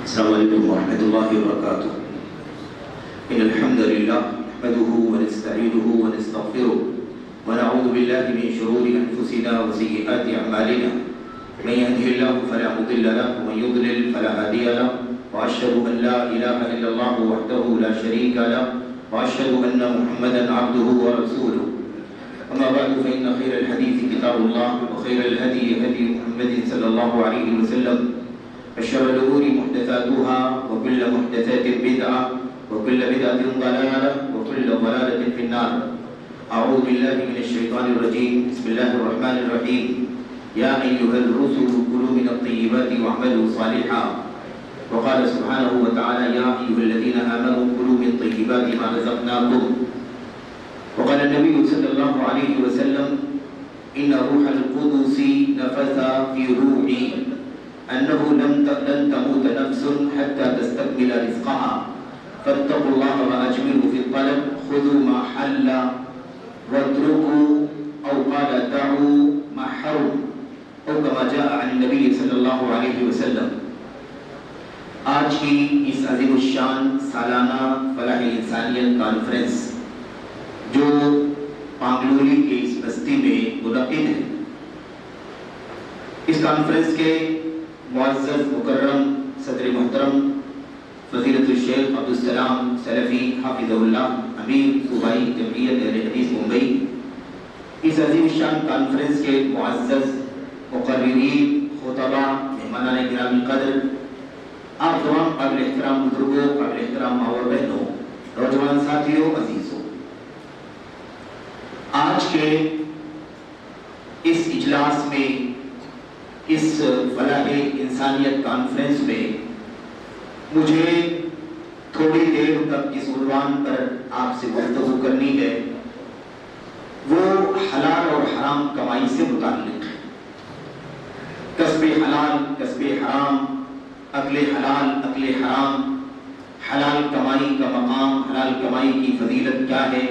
السلام علیکم ورحمۃ اللہ وبرکاتہ. ان الحمد للہ نحمده ونستعینه ونستغفره ونعوذ باللہ من شرور انفسنا وسیئات اعمالنا. من يهده الله فلا مضل له ومن يضلل فلا هادي له واشهد ان لا اله الا الله وحده لا شريك له واشهد ان محمدا عبده ورسوله. اما بعد فان خير الحديث كتاب الله وخير الهدي هدي محمد صلى الله عليه وسلم. الشر الأمور محدثاتها وكل محدثات بدعة وكل بدعة ضلالة وكل ضلالة في النار. أعوذ بالله من الشيطان الرجيم. بسم الله الرحمن الرحيم. يا أيها الرسل كلوا من الطيبات واعملوا صالحا. وقال سبحانه وتعالى يا أيها الذين آمنوا كلوا من طيبات ما رزقناكم. وقال النبي صلى الله عليه وسلم إن روح القدس نفث في روحي أنه لن تموت نفس حتى تستكمل رزقها فاتقوا الله وأجملوا في الطلب خذوا ما حل واتركوا أو قال دعوا ما حرم أو كما جاء عن النبي صلى الله عليه وسلم. آج کی اس عظیم الشان سالانہ فلاح انسانیت کانفرنس جو پانگلوری کی اس بستی میں منعقد ہے، اس کانفرنس کے معزز مکرم صدر محترم فضیلت الشیخ عبدالسلام سلفی حافظہ اللہ امیر صوبائی جمعیت اہل حدیث ممبئی، اس عظیم شان کانفرنس کے معزز مقررین، خطباء، مہمانان گرامی قدر، آپ تمام قابل احترام بزرگوں، قابل احترام ماں اور بہنوں، نوجوان ساتھیوں، عزیزوں، آج کے اس اجلاس میں، اس فلاح انسانیت کانفرنس میں مجھے تھوڑی دیر تک اس عنوان پر آپ سے گفتگو کرنی ہے، وہ حلال اور حرام کمائی سے متعلق ہے. کسب حلال، کسب حرام، اکل حلال، اکل حرام، حلال کمائی کا مقام، حلال کمائی کی فضیلت کیا ہے،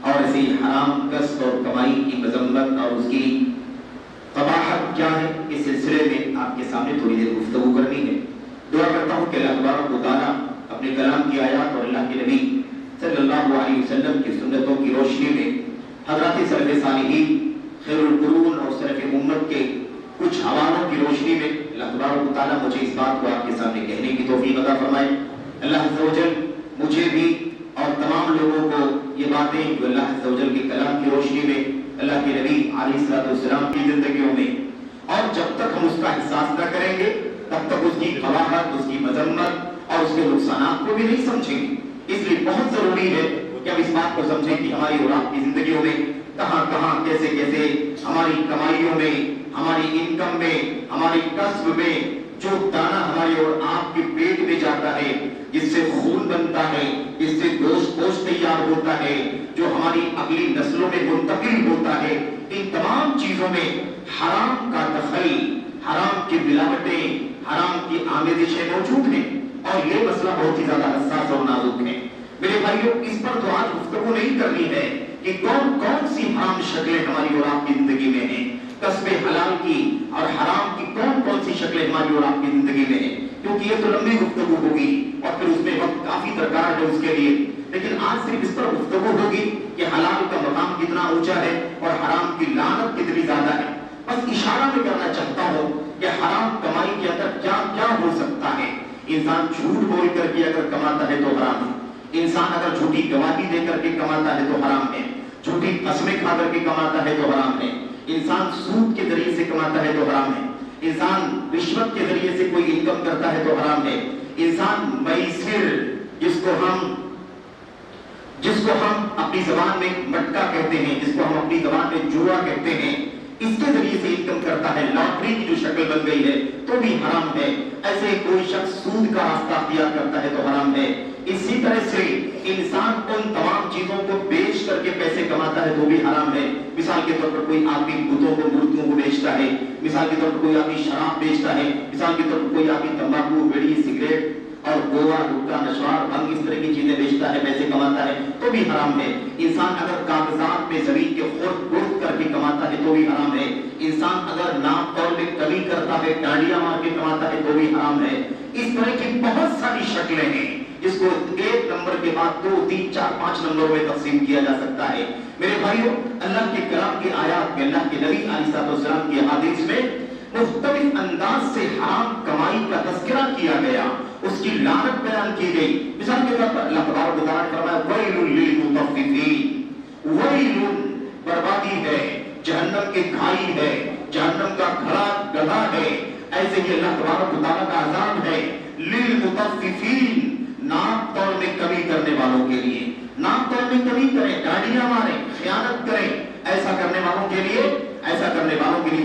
اور اسی حرام کسب اور کمائی کی مذمت اور اس کی قباحت کیا ہے، اس سلسلے میں آپ کے سامنے تھوڑی دیر گفتگو کرنی ہے. دعا کرتا ہوں کہ اللہ تبارک و تعالیٰ اپنے کلام کی آیات اور اللہ کے نبی صلی اللہ علیہ وسلم کی سنتوں کی روشنی میں حضرات سلف صالحین، خیر القرون اور سلف امت کے کچھ حوالوں کی روشنی میں اللہ تبارک و تعالیٰ مجھے اس بات کو آپ کے سامنے کہنے کی توفیق عطا فرمائے. اللہ عز و جل مجھے بھی اور تمام لوگوں کو یہ باتیں جو اللہ عز و جل کے کلام کی روشنی میں اللہ کے نبی علیہ السلام کی زندگیوں میں، اور جب تک ہم اس کا احساس نہ کریں گے تب تک اس کی قباحت، اس کی مذمت اور اس کے نقصانات کو بھی نہیں سمجھیں گے. اس لیے بہت ضروری ہے کہ ہم اس بات کو سمجھیں کہ ہماری اور آپ کی زندگیوں میں کہاں کہاں کیسے کیسے ہماری کمائیوں میں، ہماری انکم میں، ہماری کسب میں جو دانہ ہمارے اور آپ کے پیٹ میں جاتا ہے، جس سے خون بنتا ہے، جس سے گوشت تیار ہوتا ہے، جو ہماری اگلی نسلوں میں منتقل ہوتا ہے، ان تمام چیزوں میں حرام کا دخل، حرام کی ملاوٹیں، حرام کی آمیزشیں موجود ہیں. اور یہ مسئلہ بہت ہی زیادہ حساس اور نازک ہے. میرے بھائیوں، اس پر تو آج گفتگو نہیں کرنی ہے کہ کون کون سی حرام شکلیں ہماری اور آپ کی زندگی میں ہیں، کسب حلال کی اور حرام کی کون کون سی شکلیں ہماری اور آپ کی زندگی میں ہیں، کیونکہ یہ تو لمبی گفتگو ہوگی اور پھر اس میں وقت کافی درکار ہے اس کے لیے. لیکن آج صرف اس پر گفتگو ہوگی کہ حلال کا مقام کتنا اونچا ہے اور حرام کی لعنت کتنی زیادہ ہے. بس اشارہ میں کرنا چاہتا ہوں کہ حرام کمائی کے اندر کیا کیا ہو سکتا ہے. انسان جھوٹ بول کر کے اگر کماتا ہے تو حرام ہے. انسان اگر جھوٹی گواہی دے کر کے کماتا ہے تو حرام ہے. جھوٹی قسمیں کھا کر کے کماتا ہے تو حرام ہے. انسان سود کے ذریعے سے کماتا ہے تو حرام ہے. انسان رشوت کے ذریعے سے کوئی انکم کرتا ہے تو حرام ہے. انسان میسر، جس کو ہم اپنی زبان میں مٹکا کہتے ہیں، جس کو ہم اپنی زبان میں جوا کہتے ہیں، اس کے ذریعے سے انکم کرتا ہے، لاٹری کی جو شکل بن گئی ہے تو بھی حرام ہے. ایسے کوئی شخص سود کا راستہ اختیار کرتا ہے تو حرام ہے. اسی طرح سے انسان ان تمام چیزوں کو بیچ کر کے پیسے کماتا ہے تو بھی حرام ہے. مثال کے طور پر کوئی آدمی بتوں کو، مورتیوں کو بیچتا ہے، مثال کے طور پر کوئی آدمی شراب بیچتا ہے، مثال کے طور پر کوئی آدمی تمباکو، بیڑی، سگریٹ اور گوا، حقہ، نشوار، بھنگ، اس طرح کی چیزیں بیچتا ہے، پیسے کماتا ہے تو بھی حرام ہے. انسان اگر کاغذات میں زمین کے خرد برد کر کے کماتا ہے تو بھی حرام ہے. انسان इंसान अगर नाप तौल में कमी करता है, डांडिया मार के कमाता है तो भी हराम है। इस तरह की बहुत सारी शक्लें हैं जिसको एक नंबर के बाद 2, 3, 4, 5 नंबरों में तकसीम किया जा सकता है। मेरे भाइयों, अल्लाह के कलाम की आयत में, अल्लाह के नबी अलैहिस्सलाम की हदीस में मुख्तलिफ अंदाज से हराम कमाई का तज़किरा किया गया, उसकी लानत बयान की गई। मिसाल के तौर पर अल्लाह तबारक व तआला ने फरमाया वैलुल लिल मुतफ्फिफीन, वैलुन बर्बादी है, जहन्नम की खाई है, जहन्नम का घड़ा गधा है, ऐसे ही अल्लाह तबारक व तआला का अज़ाब है लिल मुतफ्फिफीन, नाप तौल में कमी करने वालों के लिए। नाप तौल में कमी करें, गाड़ियां मारें, खयानत करें, ऐसा करने वालों के लिए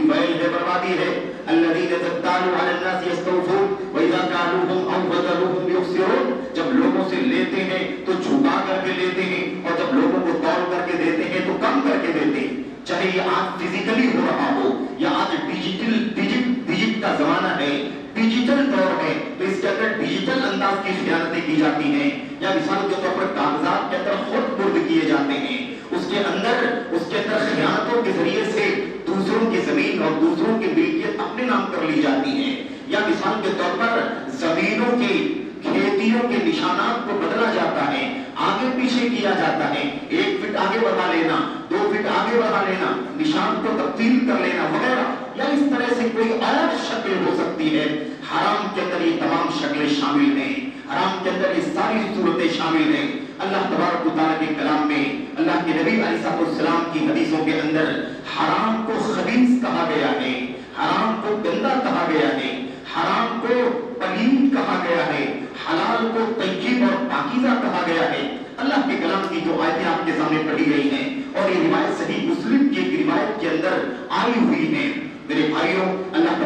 वैल है, बर्बादी है। अल्लज़ीना यज़्दालू अला अन्नास यस्तौफून व इज़ा कालूहुम औ वज़नुहुम युख्सिरून, जब लोगों से लेते हैं तो झुका करके लेते हैं और जब लोगों को तौल करके देते हैं तो कम करके देते हैं। चाहे ये आज फिजिकली हो रहा हो या आज डिजिट का जमाना है, डिजिटल दौर है, तो इसके अंदर डिजिटल अंदाज की खयानतें की जाती हैं, या मिसाल के तौर पर कागजात के अंदर खुद बुर्द किए जाते हैं, उसके अंदर खयानतों के जरिए से दूसरों की जमीन और दूसरों की मिल्कियत अपने नाम कर ली जाती है। या मिसाल के तौर पर जमीनों की खेतियों के निशानात को बदला जाता है, आगे पीछे किया जाता है, 1 फीट आगे बढ़ा लेना, 2 फीट आगे बढ़ा लेना, निशान को तब्दील कर लेना वगैरह, या इस तरह से कोई और शक्ल हो सकती है। हराम के अंदर ये तमाम शक्लें शामिल हैं, हराम के अंदर ये सारी सूरतें शामिल हैं। अल्लाह तबारक व तआला के कलाम में, अल्लाह के नबी अलैहिस्सलाम की हदीसों के अंदर हराम को खबीस कहा गया है, हराम को गंदा कहा गया है, हराम को पलीद कहा गया है, हलाल को तय्यब और पाकीज़ा कहा गया है। अल्लाह के कलाम की जो आयतें आपके सामने पढ़ी गई हैं और ये रिवायत सही मुस्लिम की एक रिवायत के अंदर आई हुई है। मेरे भाइयों, अल्लाह के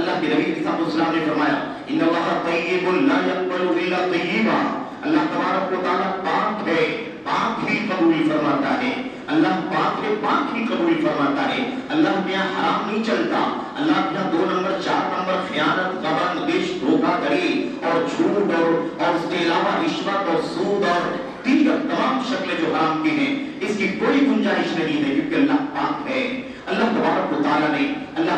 नबी अलैहिस्सलाम ने फरमाया इन्नल्लाह तय्यिबुन ला यक़बलु इल्ला तय्यिबा, अल्लाह तबारक व तआला पाक है, पाक ही कबूल फरमाता है। अल्लाह पाक है, पाक ही कबूल फरमाता है। अल्लाह के यहाँ हराम नहीं चलता, अल्लाह के यहाँ 2 नंबर 4 नंबर खयानत, गबन, गिश, धोखाधड़ी और झूठ और उसके अलावा रिश्वत और सूद और दीगर तमाम शक्लें जो हराम की हैं, इसकी कोई गुंजाइश नहीं है, क्योंकि अल्लाह पाक है। अल्लाह तबारक व तआला ने अल्लाह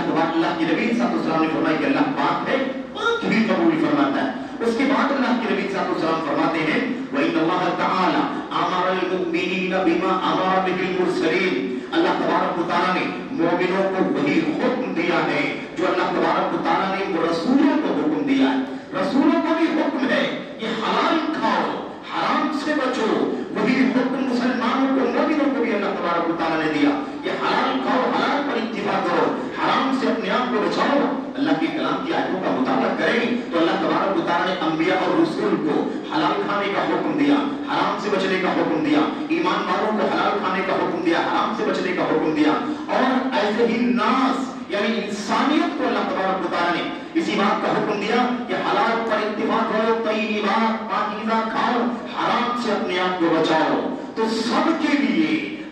के नबी सल्लल्लाहु अलैहि वसल्लम ने फरमाया कि अल्लाह पाक है, पाक ही कबूल फरमाता है। उसके बाद अल्लाह के नबी सल्लल्लाहु अलैहि वसल्लम फरमाते हैं व इन्नल्लाह तआला अमरल मुमिनीना बिमा अमरा बिहिल मुरसलीन, अल्लाह तबारक व तआला ने मोमिनों को वही हुक्म दिया है जो अल्लाह तबारक व तआला ने रसूलों को हुक्म दिया है। रसूलों को भी हुक्म है कि हलाल खाओ, हराम से बचो, वही हुक्म मुसलमानों को, मोमिनों को भी अल्लाह तबारक व तआला ने दिया कि हलाल खाओ, हलाल पर इत्तिबा करो, हराम से अपने आप को बचाओ। अल्लाह के कलाम की आयतों का मुताबिक करें तो अल्लाह तबारक व तआला ने अंबिया और रसूल को हलाल खाने का हुक्म दिया, हराम से बचने का हुक्म दिया, ईमान वालों को हलाल खाने का हुक्म दिया, हराम से बचने का हुक्म दिया, और ऐसे ही नास यानी इंसानियत को अल्लाह तबारक व तआला ने इसी बात का हुक्म दिया कि हलाल पर इत्तिबा करो, तय्यबात पाकीज़ा खाओ, हराम से अपने आप को बचाओ। तो सबके लिए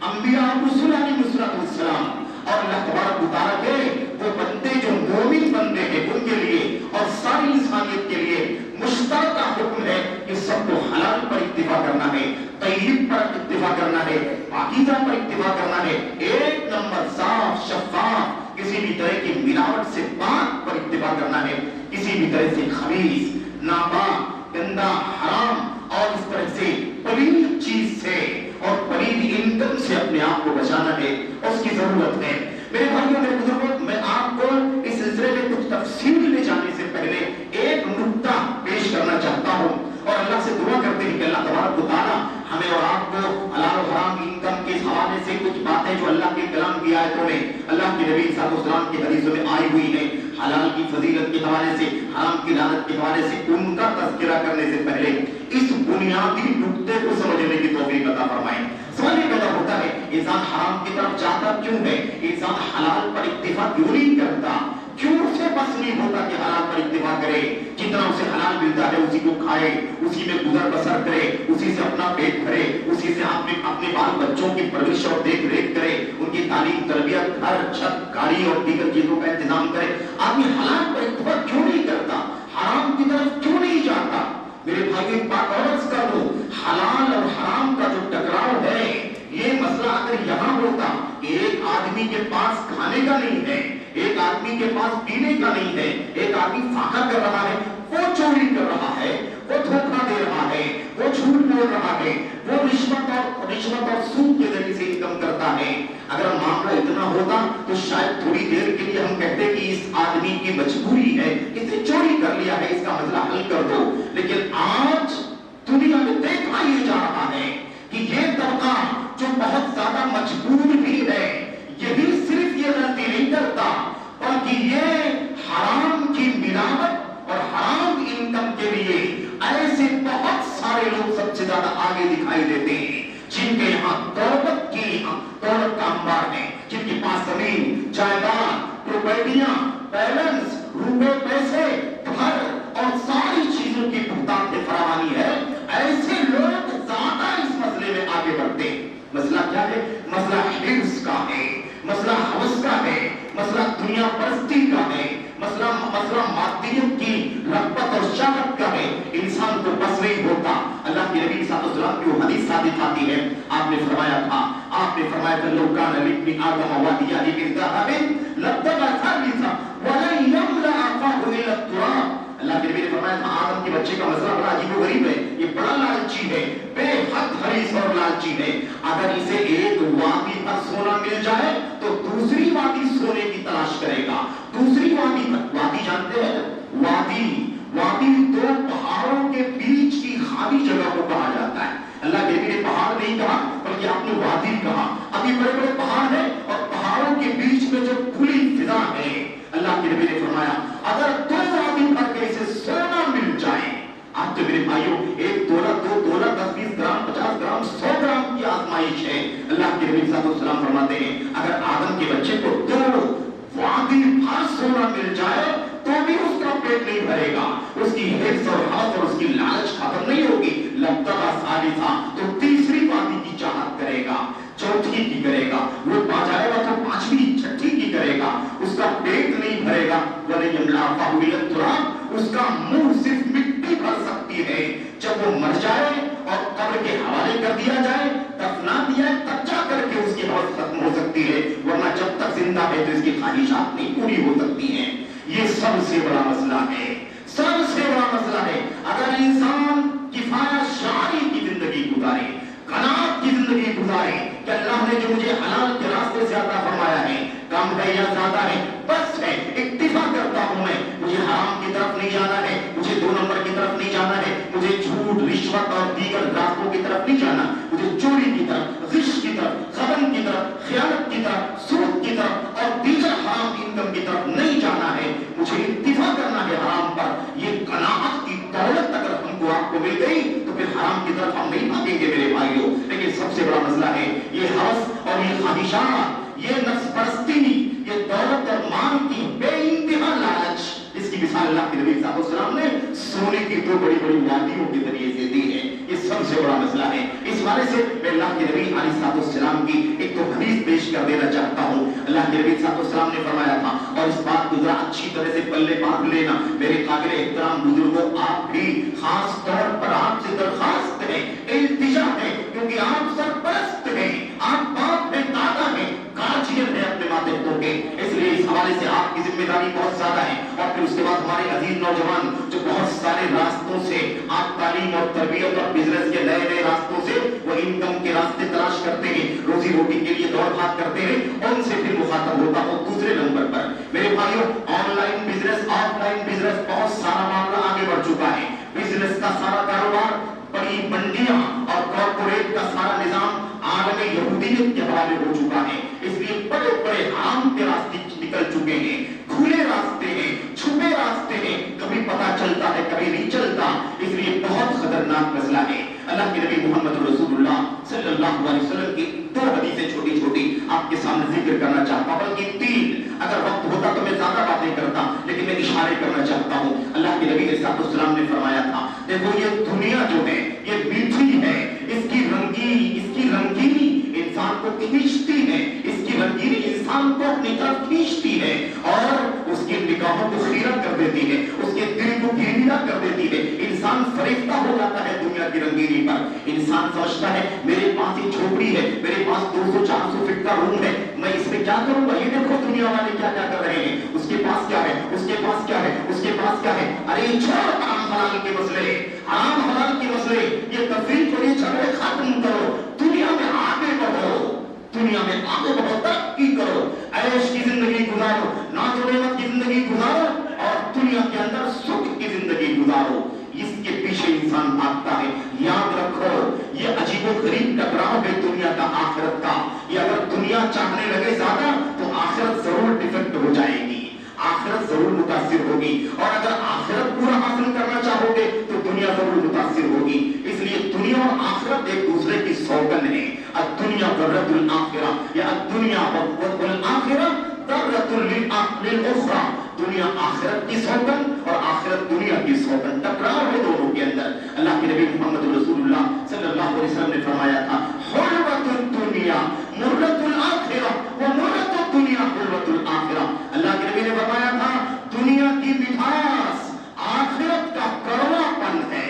अंबिया रसूल अलैहिस्सलाम और अल्लाह तबारक व तआला के वो बंदे जो मोमिन बंदे हैं उनके लिए और सारी इंसानियत के लिए मुश्तरका हुक्म है कि सबको हलाल पर इत्तिबा करना है, तय्यब पर इत्तिबा करना है, पाकीज़ा पर इत्तिबा करना है, 1 नंबर साफ शफाफ, किसी भी तरह की मिलावट से पाक पर इत्तिबा करना है, किसी भी तरह से खबीस, नापाक, गंदा, हराम और इस तरह से पलीद चीज से और पलीद इनकम से अपने आप को बचाना है, उसकी जरूरत है। मेरे भाइयों, मेरे बुजुर्गों, मैं आपको इस सिलसिले में कुछ तफसील ले जाने से पहले एक नुक्ता पेश करना चाहता हूँ और अल्लाह से दुआ करते हैं कि अल्लाह तबारक व तआला हमें और आपको हलाल और हराम इनकम के हवाले से कुछ बातें जो अल्लाह के कलाम की आयतों में, अल्लाह के नबी सल्लल्लाहु अलैहि वसल्लम की हदीसों में आई हुई है, हलाल की फजीलत के हवाले से, हराम की लानत के हवाले से, उनका तज़किरा करने से पहले इस बुनियादी नुक्ते को समझने की तौफीक अता फरमाएं। सवाल ये पैदा होता है, इंसान हराम की तरफ जाता क्यों है, इंसान हलाल पर इत्तिबा क्यों नहीं करता, क्यों उसे बस नहीं होता कि हलाल पर इत्तिबा करे, जितना उसे हलाल मिलता है उसी को खाए, उसी में गुजर बसर करे, उसी से अपना पेट भरे, उसी से अपने बाल बच्चों की परवरिश और देख रेख करे, उनकी तालीम तरबियत, घर छत गाड़ी और दीगर चीजों का इंतजाम करे। आदमी हलाल पर इत्तिबा क्यों नहीं करता, हराम की तरफ क्यों नहीं जाता? मेरे भाई, एक बात और अर्ज कर दूं, हलाल और हराम का जो टकराव है, ये मसला अगर यहाँ होता, एक आदमी के पास खाने का नहीं है, ایک آدمی کے پاس پینے کا نہیں ہے، ایک آدمی فاقہ کر رہا ہے، وہ چوری کر رہا ہے، وہ دھوکہ دے رہا ہے، وہ جھوٹ بول رہا ہے، وہ رشوت اور سود کے ذریعے سے انکم کرتا ہے۔ اگر معاملہ اتنا ہوتا تو شاید تھوڑی دیر کے لیے ہم کہتے کہ اس آدمی کی مجبوری ہے، اس نے چوری کر لیا ہے، اس کا مسئلہ حل کر دو۔ لیکن آج دنیا میں دیکھا یہ جا رہا ہے کہ یہ طبقہ جو بہت زیادہ مجبور بھی ہے، یہی صرف یہ غلطی نہیں کرتا بلکہ یہ حرام کی ملاوٹ اور حرام انکم کے لیے ایسے بہت سارے لوگ سب سے زیادہ آگے دکھائی دیتے ہیں جن کے یہاں دولت کا انبار ہے، جن کے پاس زمین، جائیداد، پراپرٹیاں، بیلنس، روپے، پیسے، گھر اور ساری چیزوں کی بہتات فراوانی ہے، ایسے لوگ زیادہ اس مسئلے میں آگے بڑھتے ہیں۔ مسئلہ کیا ہے؟ مسئلہ حرص کا ہے، مسئلہ ہوس کا ہے، مسئلہ دنیا پرستی کا ہے، مسئلہ مادیت کی رغبت اور شہوت کا ہے۔ انسان کو بس نہیں ہوتا۔ اللہ کے نبی صلی اللہ علیہ وسلم کی وہ حدیث ثابت آتی ہے، آپ نے فرمایا تھا لو کان لابن آدم وادیان من ذهب لابتغى ثالثا ولن يملأ فاه الا التراب۔ اللہ کے نبی نے فرمایا تھا آدم کے بچے کا مسئلہ بڑا عجیب و غریب ہے، یہ بڑا لالچی ہے، بے حد حریص اور لالچی ہے۔ اگر اسے ایک وادی پر سونا مل جائے تو دوسری وادی سونے کی تلاش کرے گا، دوسری وادی جانتے ہیں؟ وادی دو پہاڑوں کے بیچ کی خالی جگہ کو کہا جاتا ہے۔ اللہ کے نبی نے پہاڑ نہیں کہا بلکہ آپ نے وادی کہا۔ ابھی بڑے بڑے پہاڑ ہیں اور پہاڑوں کے بیچ میں جو کھلی فضا ہے، اللہ کے نبی نے فرمایا اگر دو وادی پر کے اسے سونا مل جائے، آپ تو میرے بھائیوں ایک دولت، دو دولت، 10-20 گرام، 50 گرام، 100 گرام کی آزمائش ہے۔ اللہ کے نبی صلی اللہ علیہ وسلم فرماتے ہیں اگر آدم کے بچے کو دو وادی بھر سونا مل جائے تو بھی اس کا پیٹ نہیں بھرے گا، اس کی حرص اور حوس اور اس کی لالچ ختم نہیں ہوگی۔ لابتغى ثالثا، تو تیسری وادی کی چاہت کرے گا، چوتھی کی کرے گا، وہ پا جائے گا تو پانچویں چھٹی کی کرے گا، اس کا پیٹ نہیں بھرے گا۔ وَلَن يَمْلَأَ فَاهُ إِلَّا التُّرَابُ، اس کا منہ صرف مٹی بھر سکتی ہے۔ جب وہ مر جائے اور قبر کے حوالے کر دیا جائے، دفنا دیا تب جا کر کے اس کی حوص ختم ہو سکتی ہے، ورنہ جب تک زندہ ہے تو اس کی خواہشات نہیں پوری ہو سکتی ہیں۔ یہ سب سے بڑا مسئلہ ہے، سب سے بڑا مسئلہ ہے۔ اگر انسان کفایہ شعاری کی زندگی گزارے، قناعت کی زندگی گزارے کہ اللہ نے جو مجھے حلال کے راستے سے عطا فرمایا ہے، کم ہے یا زیادہ ہے، بس ہے، اکتفا کرتا ہوں میں، مجھے حرام کی طرف نہیں جانا ہے، مجھے 2 نمبر کی طرف نہیں جانا ہے، مجھے جھوٹ، رشوت اور دیگر راستوں کی طرف نہیں جانا، مجھے چوری کی طرف، غش کی طرف، غبن کی طرف، خیانت کی طرف، سود کی طرف اور دیگر حرام انکم کی طرف نہیں جانا ہے، مجھے اکتفا کرنا ہے حرام پر۔ یہ قناعت کی دولت اگر ہم کو آپ کو مل گئی تو پھر حرام کی طرف ہم نہیں بھاگیں گے میرے بھائیوں۔ لیکن سب سے بڑا مسئلہ ہے یہ ہوس اور یہ خواہشات، یہ نفس پرستی، یہ دولت اور مال کی بے انتہا لالچ، اس کی مثال اللہ کے نبی صلی اللہ علیہ وسلم نے سونے کی 2 بڑی بڑی وادیوں کے ذریعے سے دی ہے۔ یہ سب سے بڑا مسئلہ ہے۔ اس حوالے سے میں اللہ کے نبی علیہ السلام کی ایک تو حدیث پیش کر دینا چاہتا ہوں۔ اللہ کے نبی صلی اللہ علیہ وسلم نے فرمایا تھا، اور اس بات کو ذرا اچھی طرح سے پلے باندھ لینا میرے قابل احترام بزرگوں، آپ بھی خاص طور پر آپ سے درخواست ہے، التجا ہے، کیونکہ آپ سرپرست ہیں، آپ باپ ہیں، دادا ہیں، گارجین ہیں اپنے ماتحتوں کے، اس لیے اس حوالے سے آپ کی ذمہ داری بہت زیادہ ہے۔ اور پھر اس کے بعد ہمارے عزیز نوجوان جو بہت سارے راستوں سے آپ تعلیم اور تربیت اور بزنس کے نئے نئے راستوں سے وہ انکم کے راستے تلاش کرتے ہیں، روزی روٹی کے لیے دوڑ بھاگ کرتے ہیں، ان سے پھر مخاطب ہوتا ہوں دوسرے نمبر پر میرے بھائیوں، on line business, of line business, بہت سارا معاملہ آگے بڑھ چکا ہے۔ بزنس کا سارا کاروبار، بڑی منڈیاں اور کارپوریٹ کا سارا نظام عالم یہودیت کے حوالے ہو چکا ہے، اس لیے بڑے بڑے حرام کے راستے نکل چکے ہیں، کھلے راستے ہیں، چھپے راستے ہیں، کبھی پتہ چلتا ہے کبھی نہیں چلتا، اس لیے بہت خطرناک مسئلہ ہے۔ اللہ کے نبی محمد رسول اللہ صلی اللہ علیہ وسلم کی 2 حدیثیں چھوٹی چھوٹی آپ کے سامنے ذکر کرنا چاہتا ہوں، بلکہ 3، اگر وقت ہوتا تو میں زیادہ باتیں کرتا، لیکن میں اشارے کرنا چاہتا ہوں۔ اللہ کے نبی علیہ السلام نے فرمایا تھا، دیکھو یہ دنیا جو ہے یہ میٹھی ہے، اس کی رنگینی انسان کو کھینچتی ہے، اس کی رنگینی انسان کو اپنی طرف کھینچتی ہے اور اس کی نگاہوں کو خیرہ کر دیتی ہے، اس کے دل کو گیرا کر دیتی ہے، انسان فریفتہ ہو جاتا ہے دنیا کی رنگینی پر۔ انسان سمجھتا ہے میرے پاس ایک جھوپڑی ہے، میرے پاس 200-400 فٹ का रूम है, मैं इसमें क्या करूंगा, ये देखो दुनिया वाले क्या क्या कर रहे हैं, उसके पास क्या है, उसके पास क्या है, उसके पास क्या है। अरे छोड़ हराम हलाल के मसले, हराम हलाल के मसले, ये तफरीक और ये झगड़े खत्म करो, दुनिया में आगे बढ़ो, दुनिया में आगे बढ़ो, तरक्की करो, ऐश की जिंदगी गुजारो, नाज़ो नेमत की जिंदगी गुजारो और दुनिया के अंदर सुख की जिंदगी गुजारो। इसके पीछे इंसान भागता है। याद रखो, ये अजीबोगरीब टकराव है दुनिया का आखिरत का। ये अगर दुनिया चाहने लगे ज्यादा तो आखिरत जरूर डिफेक्ट हो जाएगी, आखिरत जरूर मुतासिर होगी, और अगर आखिरत पूरा हासिल करना चाहोगे तो दुनिया जरूर मुतासिर होगी। इसलिए दुनिया और आखिरत एक दूसरे की सौगन है। दुनिया दर्रतुल आखिरा या दुनिया वल आखिरा दर्रतुल लिल उखरा, दुनिया आखिरत की सौगन और आखिरत दुनिया की सौगन, टकराव है दोनों के अंदर। अल्लाह के नबी मोहम्मद रसूलुल्लाह सल्लल्लाहु अलैहि वसल्लम ने फरमाया था, हुर्रतुद दुनिया मुर्रतुल आखिरा व मुर्रतुद दुनिया हुर्रतुल आखिरा। अल्लाह के नबी ने फरमाया था, दुनिया की मिठास आखिरत का कड़वापन है।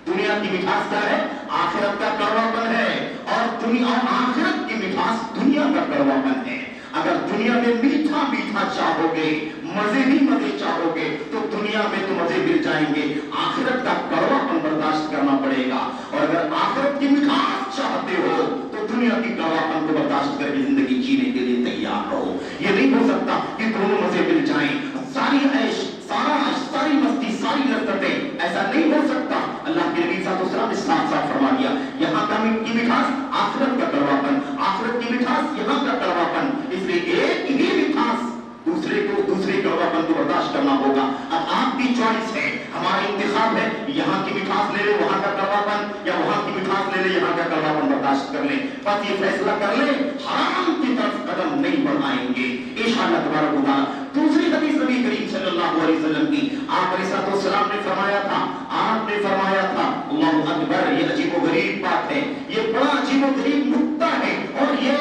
दुनिया की मिठास क्या है? आखिरत का कड़वापन है। और दुनिया और आखिरत की मिठास दुनिया का कड़वापन है। अगर दुनिया में मीठा मीठा चाहोगे, मजे ही मजे चाहोगे तो दुनिया में तो मजे मिल जाएंगे, आखिरत का कड़वापन बर्दाश्त करना पड़ेगा। और अगर आखिरत की मिठास चाहते हो तो दुनिया की कड़वापन को बर्दाश्त करके जिंदगी जीने के लिए तैयार रहो। ये नहीं हो सकता कि दोनों मजे मिल जाएं, सारी ऐश, सारी मस्ती, सारी लज्जतें, ऐसा नहीं हो सकता। अल्लाह के नबी सल्लल्लाहु अलैहि वसल्लम ने साफ-साफ फरमा दिया, यहाँ का की मिठास आखिरत का कड़वापन, आखिरत की मिठास यहाँ का कड़वापन। इसलिए एक ही मिठास दूसरे कड़वापन को बर्दाश्त करना होगा। अब आपकी चॉइस है, हमारा इंतखाब है, यहाँ की मिठास ले ले वहां का कड़वापन, या वहां की मिठास ले ले यहाँ का कड़वापन बर्दाश्त कर ले। बस ये फैसला कर ले, हराम की तरफ कदम नहीं बढ़ाएंगे इंशाअल्लाह तबारक व तआला। दूसरी हदीस नबी करीम सल्लल्लाहु अलैहि वसल्लम की, आप अलैहिस्सलाम ने फरमाया था, आपने फरमाया था, अल्लाहु अकबर, ये अजीबोगरीब बात है, ये बड़ा अजीबोगरीब नुक्ता है, और ये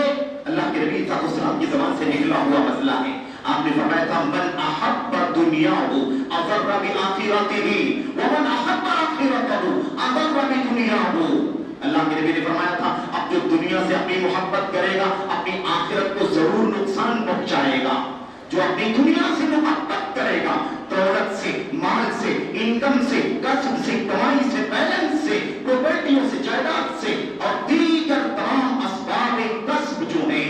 अल्लाह के नबी सल्लल्लाहु अलैहि वसल्लम की ज़बान से निकला हुआ मसला है। आपने फरमाया था, मन अहब्ब दुनियाहु अज़र्र बि आखिरतिही व मन अहब्ब आखिरतहु अज़र्र बि दुनियाहु। अल्लाह के नबी ने फरमाया था, अब जो दुनिया से अपनी मोहब्बत करेगा अपनी आखिरत को जरूर नुकसान पहुंचाएगा। जो अपनी दुनिया से मोहब्बत करेगा, दौलत से, माल से, इनकम से, कसब से, कमाई से, बैलेंस से, प्रॉपर्टियों से, जायदाद से और दीगर तमाम असबाब कसब जो है,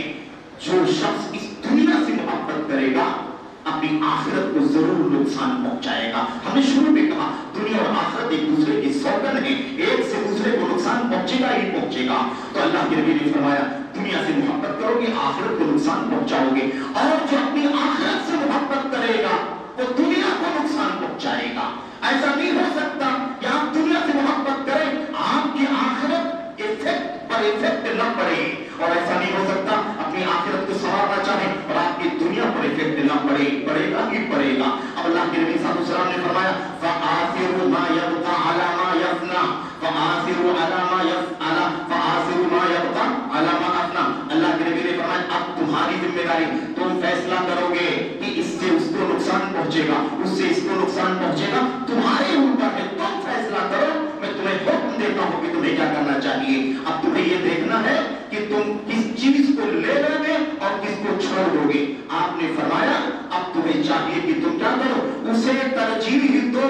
जो शख्स इस दुनिया से मोहब्बत करेगा अपनी आखिरत को जरूर नुकसान पहुंचाएगा। हमने शुरू में कहा, दुनिया और आखिरत एक दूसरे की सौगन है, एक से दूसरे को नुकसान पहुंचेगा ही पहुंचेगा। तो अल्लाह के नबी ने फरमाया, दुनिया से मोहब्बत करोगे आखिरत को नुकसान पहुंचाओगे, और जो अपनी आखिरत से मोहब्बत करेगा वो दुनिया को नुकसान पहुंचाएगा। ऐसा नहीं हो सकता कि आप दुनिया से मोहब्बत करें, आपकी आखिरत इफेक्ट पर इफेक्ट न पड़े, और ऐसा नहीं हो सकता अपनी आखिरत को संवारना चाहे और आपकी दुनिया पर इफेक्ट न पड़े, पड़ेगा ही पड़ेगा। अब अल्लाह के नबी सल्लल्लाहु अलैहि वसल्लम ने फरमाया, फआसिरु मा यब्का अला मा यफना, फआसिरु अला मा यफअला, फआसिरु मा यब्का अला मा अफना। अल्लाह के नबी ने फरमाया, अब तुम्हारी जिम्मेदारी, तुम फैसला करोगे कि इससे उसको नुकसान पहुंचेगा, उससे इसको नुकसान पहुंचेगा, तुम्हारे ऊपर है, तुम फैसला करो। मैं तुम्हें हुक्म देता हूं कि तुम्हें क्या करना चाहिए। अब तुम्हें यह देखना है कि तुम किस चीज को ले लोगे और किसको छोड़ दोगे। आपने फरमाया, अब तुम्हें चाहिए कि तुम क्या करो, उसे तरजीह दो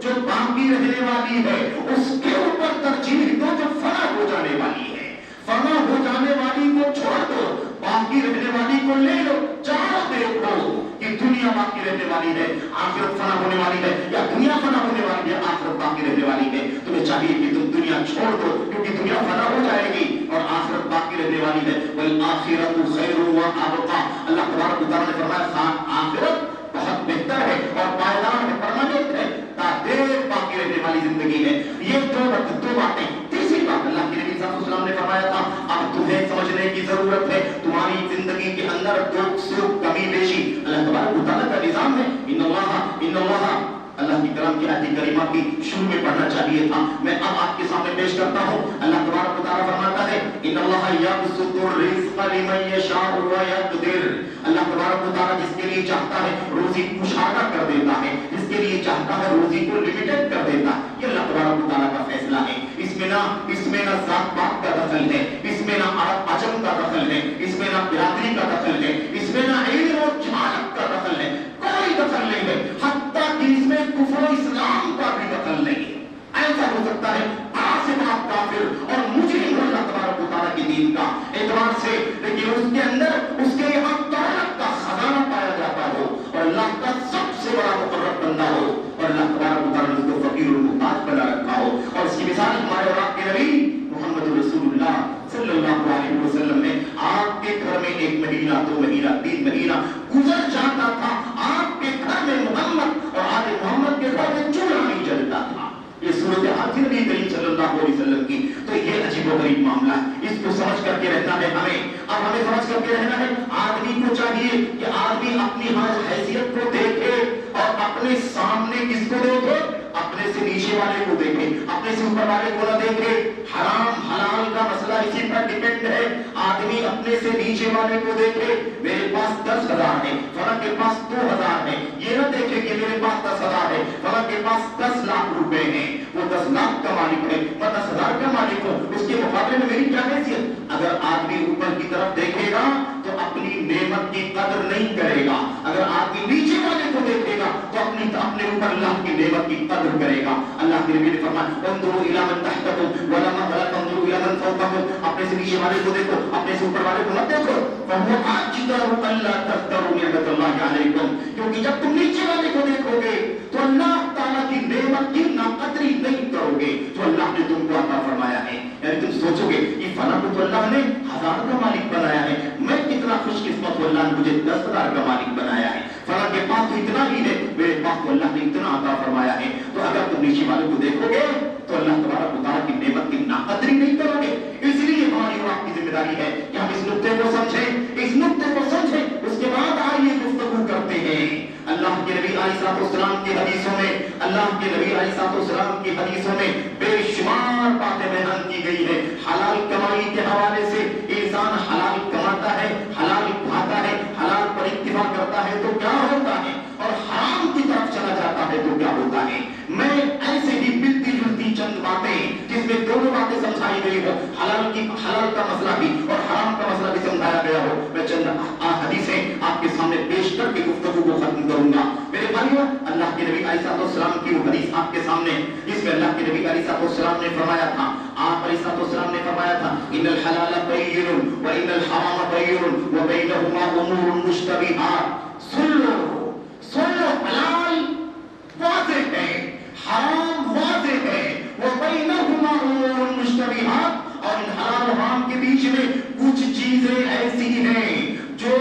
जो बाकी रहने वाली है, उसके ऊपर तरजीह दो जो फना हो जाने वाली है। फना हो जाने वाली को छोड़ दो, बाकी रहने वाली को ले लो। चाहो देखो कि दुनिया बाकी रहने वाली है, आखिरत फना होने वाली है, या दुनिया फना होने वाली है, आखिरत बाकी रहने वाली है। तुम्हें चाहिए कि तुम दुनिया छोड़ दो, क्योंकि दुनिया फना हो जाएगी और आखिरत बाकी रहने वाली है। वल आखिरतु खैरुन व अबका। अल्लाह तबारक व तआला ने फरमाया, आखिरत बहुत बेहतर है और पायदार है, परमानेंट है, तादेर बाकी रहने वाली जिंदगी है। ये दो बातें। तीसरी बात अल्लाह के नबी सल्लल्लाहु अलैहि वसल्लम ने फरमाया था, अब तुम्हें समझने की जरूरत है, तुम्हारी जिंदगी के अंदर दुख सुख कमी बेशी अल्लाह तबारक व तआला का निजाम है। इन्नल्लाह अल्लाह की कलाम की आयत करीमा की शुरू में पढ़ना चाहिए था, मैं अब आपके सामने पेश करता हूं। अल्लाह तबारक व तआला फरमाता है, इन्नल्लाह यबसुतु रिज़्क़ लिमन यशाउ व यक़दिर। अल्लाह तबारक व तआला जिसके लिए चाहता है रोजी कुशादा कर देता है, जिसके लिए चाहता है रोजी को लिमिटेड कर देता है। ये अल्लाह तबारक व तआला का फैसला है। इसमें ना जात पात का दखल है, इसमें ना अरब अजम का दखल है, इसमें ना لیکن اس کے اندر اس کے یہاں دولت کا خزانہ پایا جاتا ہو اور اللہ کا سب سے بڑا مقرب بندہ ہو اور اللہ تبارک و تعالیٰ نے اس کو فقیر المحتاج بنا رکھا ہو. اور اس کی مثال ہمارے اور آپ کے نبی محمد رسول اللہ صلی اللہ علیہ وسلم نے آپ کے گھر میں 1 مہینہ 2 مہینہ 3 مہینہ گزر جاتا تھا, آپ کے گھر میں محمد اور آل محمد کے گھر میں چولہا نہیں جلتا تھا. یہ صورتحال تھی نبی کریم صلی اللہ علیہ وسلم کی. تو یہ عجیب و غریب معاملہ ہے, اس کو سمجھ کر کے رہنا ہے ہمیں. اب ہمیں سمجھ کر کے رہنا ہے, آدمی کو چاہیے کہ آدمی اپنی حیثیت کو دیکھے اور اپنے سامنے کس کو دیکھے, اپنے سے نیچے والے کو دیکھے, اپنے سے اوپر والے کو نہ دیکھے. حرام حلال کا مسئلہ اسی پر ڈیپینڈ ہے. آدمی اپنے سے نیچے والے کو دیکھے, میرے پاس 10,000 ہے, فلاں کے پاس 2,000 ہے, یہ نہ دیکھے کہ میرے پاس 10,000 ہے, فلاں کے پاس 10 لاکھ روپے ہیں, وہ 10 لاکھ کا مالک ہے, میں 10,000 کا مالک ہوں, اس کے مقابلے میں میری کیا حیثیت. اگر آدمی اوپر کی طرف دیکھے گا تو اپنی نعمت کی قدر نہیں کرے گا. اگر آدمی نیچے والے کو دیکھے گا تو اپنے اوپر اللہ کی نعمت کی قدر کرے گا. اللہ کے نبی نے فرمایا انظروا الی من تحتکم ولا تنظروا الی من فوقکم, اپنے سے نیچے والے کو دیکھو, اپنے سے اوپر والے کو مت دیکھو. فهو اجدر الا تفتروا نعمت اللہ علیکم, کیونکہ جب تم نیچے والے کو دیکھو گے تو اللہ تعالیٰ کی نعمت کی ناقدری نہیں کرو گے جو اللہ نے تم کو عطا فرمایا ہے. یعنی تم سوچو گے یہ فلاں کو تو اللہ نے 1,000 کا مالک بنایا ہے, میں کتنا خوش قسمت ہوں, اللہ نے مجھے 10,000 کا مالک بنایا ہے. فلاں کے پاس تو اتنا ہی ہے, میرے پاس تو اللہ نے اتنا عطا فرمایا ہے. تو اگر تم نیچے والے کو دیکھو گے تو اللہ تبارک و تعالیٰ کی نعمت کی ناقدری نہیں کرو گے. اس لیے ہماری اور آپ کی ذمہ داری ہے کہ ہم اس نقطے کو سمجھیں, اس نقطے کو سمجھیں. اس کے بعد آئیے گفتگو کرتے ہیں. اللہ کے نبی علیہ السلام کی حدیثوں میں, اللہ کے نبی علیہ السلام کی حدیثوں میں بے شمار باتیں بیان کی گئی ہے. حلال کمائی کے حوالے سے انسان حلال کماتا ہے, حلال کھاتا ہے, حلال پر اتفاق کرتا ہے تو کیا ہوتا ہے, اور حرام کی طرف چلا جاتا ہے تو کیا ہوتا ہے. میں ایسے ہی ملتی جلتی چند باتیں جس میں دونوں باتیں سمجھائی گئی ہو, حلال کا مسئلہ بھی اور حرام کا مسئلہ بھی سمجھایا گیا ہو, میں چند حدیثیں آپ کے سامنے پیش کر کے گفتگو کو ختم کروں گا. میرے بھائیو, اللہ کے نبی علیہ السلام کی وہ حدیث آپ کے سامنے, جس میں اللہ کے نبی علیہ السلام نے فرمایا تھا, آپ علیہ السلام نے فرمایا تھا ان الحلال بین و ان الحرام بین و بینہما امور مشتبہات. سن لو, حلال واضح ہے, حرام واضح ہے, وہ بینہما امور مشتبہات, اور ان حلال و حرام کے بیچ میں کچھ چیزیں ایسی ہیں جو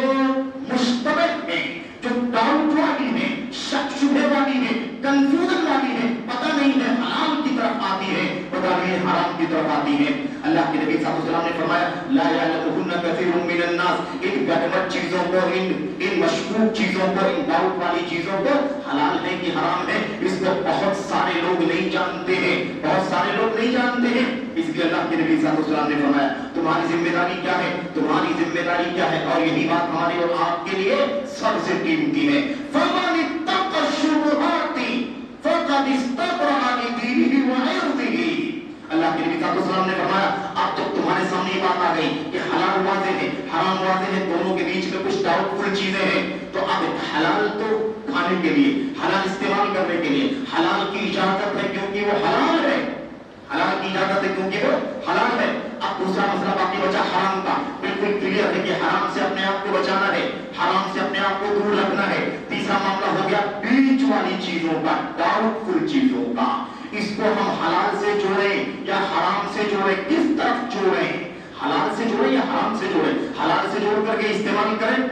مشتبہ ہیں, جو ڈاؤٹ والی ہیں, شک شبہ والی ہیں, کنفیوژن والی ہیں, پتہ نہیں ہے حلال کی طرف آتی ہے, پتہ نہیں حرام کی طرف آتی ہے. اللہ کے نبی صلی اللہ علیہ وسلم نے فرمایا لا یعلمہن کثیر من الناس, ان گڑبڑ چیزوں کو, ان مشکوک چیزوں کو, ان ڈاؤٹ والی چیزوں کو حلال ہے کہ حرام ہے, اس کو بہت سارے لوگ نہیں جانتے ہیں, بہت سارے لوگ نہیں جانتے ہیں. اس لیے اللہ کے نبی صلی اللہ علیہ وسلم نے فرمایا تمہاری ذمہ داری کیا ہے, تمہاری ذمہ داری کیا ہے, اور یہی بات ہماری اور آپ کے لیے سب سے قیمتی ہے. فَمَنِ اتَّقَى الشُّبُهَاتِ فَقَدِ اسْتَبْرَأَ لِدِينِهِ وَعِرْضِهِ. اللہ کے نبی صلی اللہ علیہ وسلم نے فرمایا اب جب تمہارے سامنے یہ بات آ گئی کہ حلال واضح ہے, حرام واضح ہے, دونوں کے بیچ میں کچھ ڈاؤٹ فل چیزیں ہیں, تو اب حلال تو کھانے کے لیے, حلال استعمال کرنے کے لیے حلال کی اجازت ہے کیونکہ وہ حلال ہے, حلال کی اجازت ہے کیونکہ وہ حلال ہے. اب دوسرا مسئلہ باقی بچا حرام کا. بالکل کلیئر ہے کہ حرام سے اپنے آپ کو بچانا ہے, حرام سے اپنے آپ کو دور رکھنا ہے. تیسرا معاملہ ہو گیا بیچ والی چیزوں کا, ڈاؤٹ فل چیزوں کا. اس کو ہم حلال سے جوڑیں یا حرام سے جوڑیں, کس طرف جوڑیں, حلال سے جوڑیں یا حرام سے جوڑیں. حلال سے جوڑ کر کے استعمال کریں,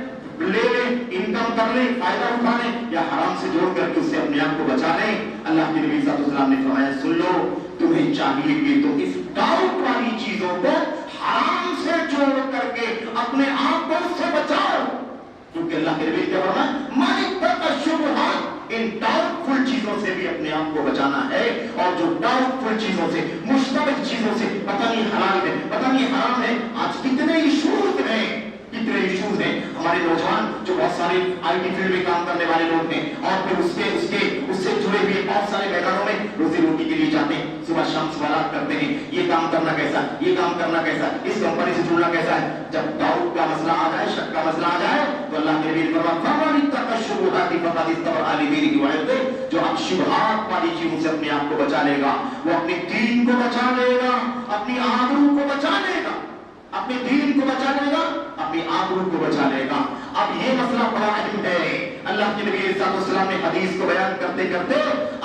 لے لیں, انکم کر لیں, فائدہ اٹھا لیں, یا حرام سے جوڑ کر کے اس سے اپنے آپ کو بچا لیں. اللہ کے نبی صلی اللہ علیہ وسلم نے فرمایا سن لو, تمہیں چاہیے کہ تم اس ڈاؤٹ والی چیزوں کو حرام سے جوڑ کر کے اپنے آپ کو اس سے بچاؤ, کیونکہ اللہ کے نبی کیا فرمایا من اتقى الشبهات, ان ڈاؤٹ فل چیزوں سے بھی اپنے آپ کو بچانا ہے. اور جو ڈاؤٹ فل چیزوں سے, مشتبہ چیزوں سے, پتہ نہیں حلال ہے پتہ نہیں حرام ہے, آج کتنے ایشوز ہیں, کتنے ایشوز ہیں. ہمارے نوجوان جو بہت سارے آئی ٹی فیلڈ میں کام کرنے والے لوگ ہیں, اور پھر اس سے جڑے ہوئے بہت سارے میدانوں میں روزی روٹی کے لیے جاتے ہیں, صبح شام سوالات کرتے ہیں, یہ کام کرنا کیسا, یہ کام کرنا کیسا, اس کمپنی سے جڑنا کیسا ہے. جب ڈاؤٹ کا مسئلہ آ جائے, شک کا مسئلہ آ جائے, تو اللہ کے نبی نے فرمایا فَمَنِ اتَّقَى الشُّبُهَاتِ فَقَدِ اسْتَبْرَأَ لِدِينِهِ وَعِرْضِهِ. جو اب شبہات والی چیزوں سے اپنے آپ کو بچا لے گا, وہ اپنے دین کو بچا لے گا, اپنی آبرو کو بچا لے گا, اپنے دین کو بچا لے گا, अपनी आबरू को बचा लेगा। अब ये मसला बड़ा अहम है। अल्लाह के नबी सल्लल्लाहु ने हदीस को बयान करते करते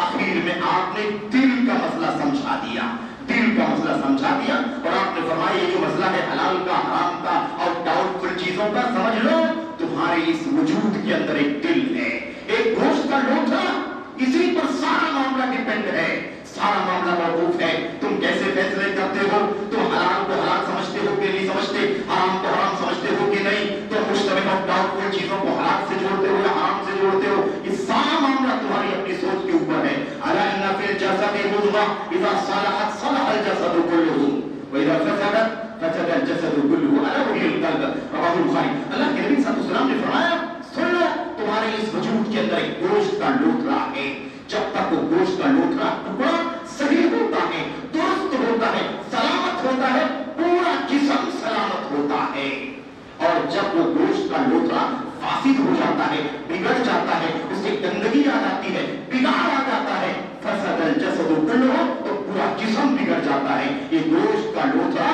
आखिर में आपने दिल का मसला समझा दिया, दिल का मसला समझा दिया और आपने फरमाया ये जो मसला है हलाल का, हराम का और डाउटफुल चीजों का, समझ लो तुम्हारे इस वजूद के अंदर एक दिल है, एक गोश्त का लोटा, इसी पर सारा मामला डिपेंड है, सारा मामला मौकूफ है। तुम कैसे फैसले करते हो, तुम हलाल को हलाल समझते हो कि नहीं समझते, हराम को हराम समझते हो कि नहीं, तुम मुश्तबिह और डाउटफुल चीजों को हलाल से जोड़ते हो या हराम से जोड़ते हो, ये सारा मामला तुम्हारी अपनी सोच के ऊपर है। अला इन्ना फिल जसदि मुद्ग़ह इज़ा सलहत सलहल जसदु कुल्लुहु व इज़ा फसदत फसद अल जसदु कुल्लुहु अला वहिल क़ल्ब रवाहुल बुखारी। अल्लाह के नबी सल्लल्लाहु अलैहि वसल्लम ने फरमाया सुन लो तुम्हारे इस वजूद के अंदर एक गोश्त का लोथड़ा है, जब तक वो गोश्त का लोथड़ा टुकड़ा सही होता है, दुरुस्त होता है, सलामत होता है, पूरा जिस्म सलामत होता है। और जब वो गोश्त का लोथड़ा फासिद हो जाता है, बिगड़ जाता है, उससे गंदगी आ जाती है, बिगाड़ आ जाता है, फसदल जसदु कुल्लुहु, तो पूरा जिस्म बिगड़ जाता है। ये गोश्त का लोथड़ा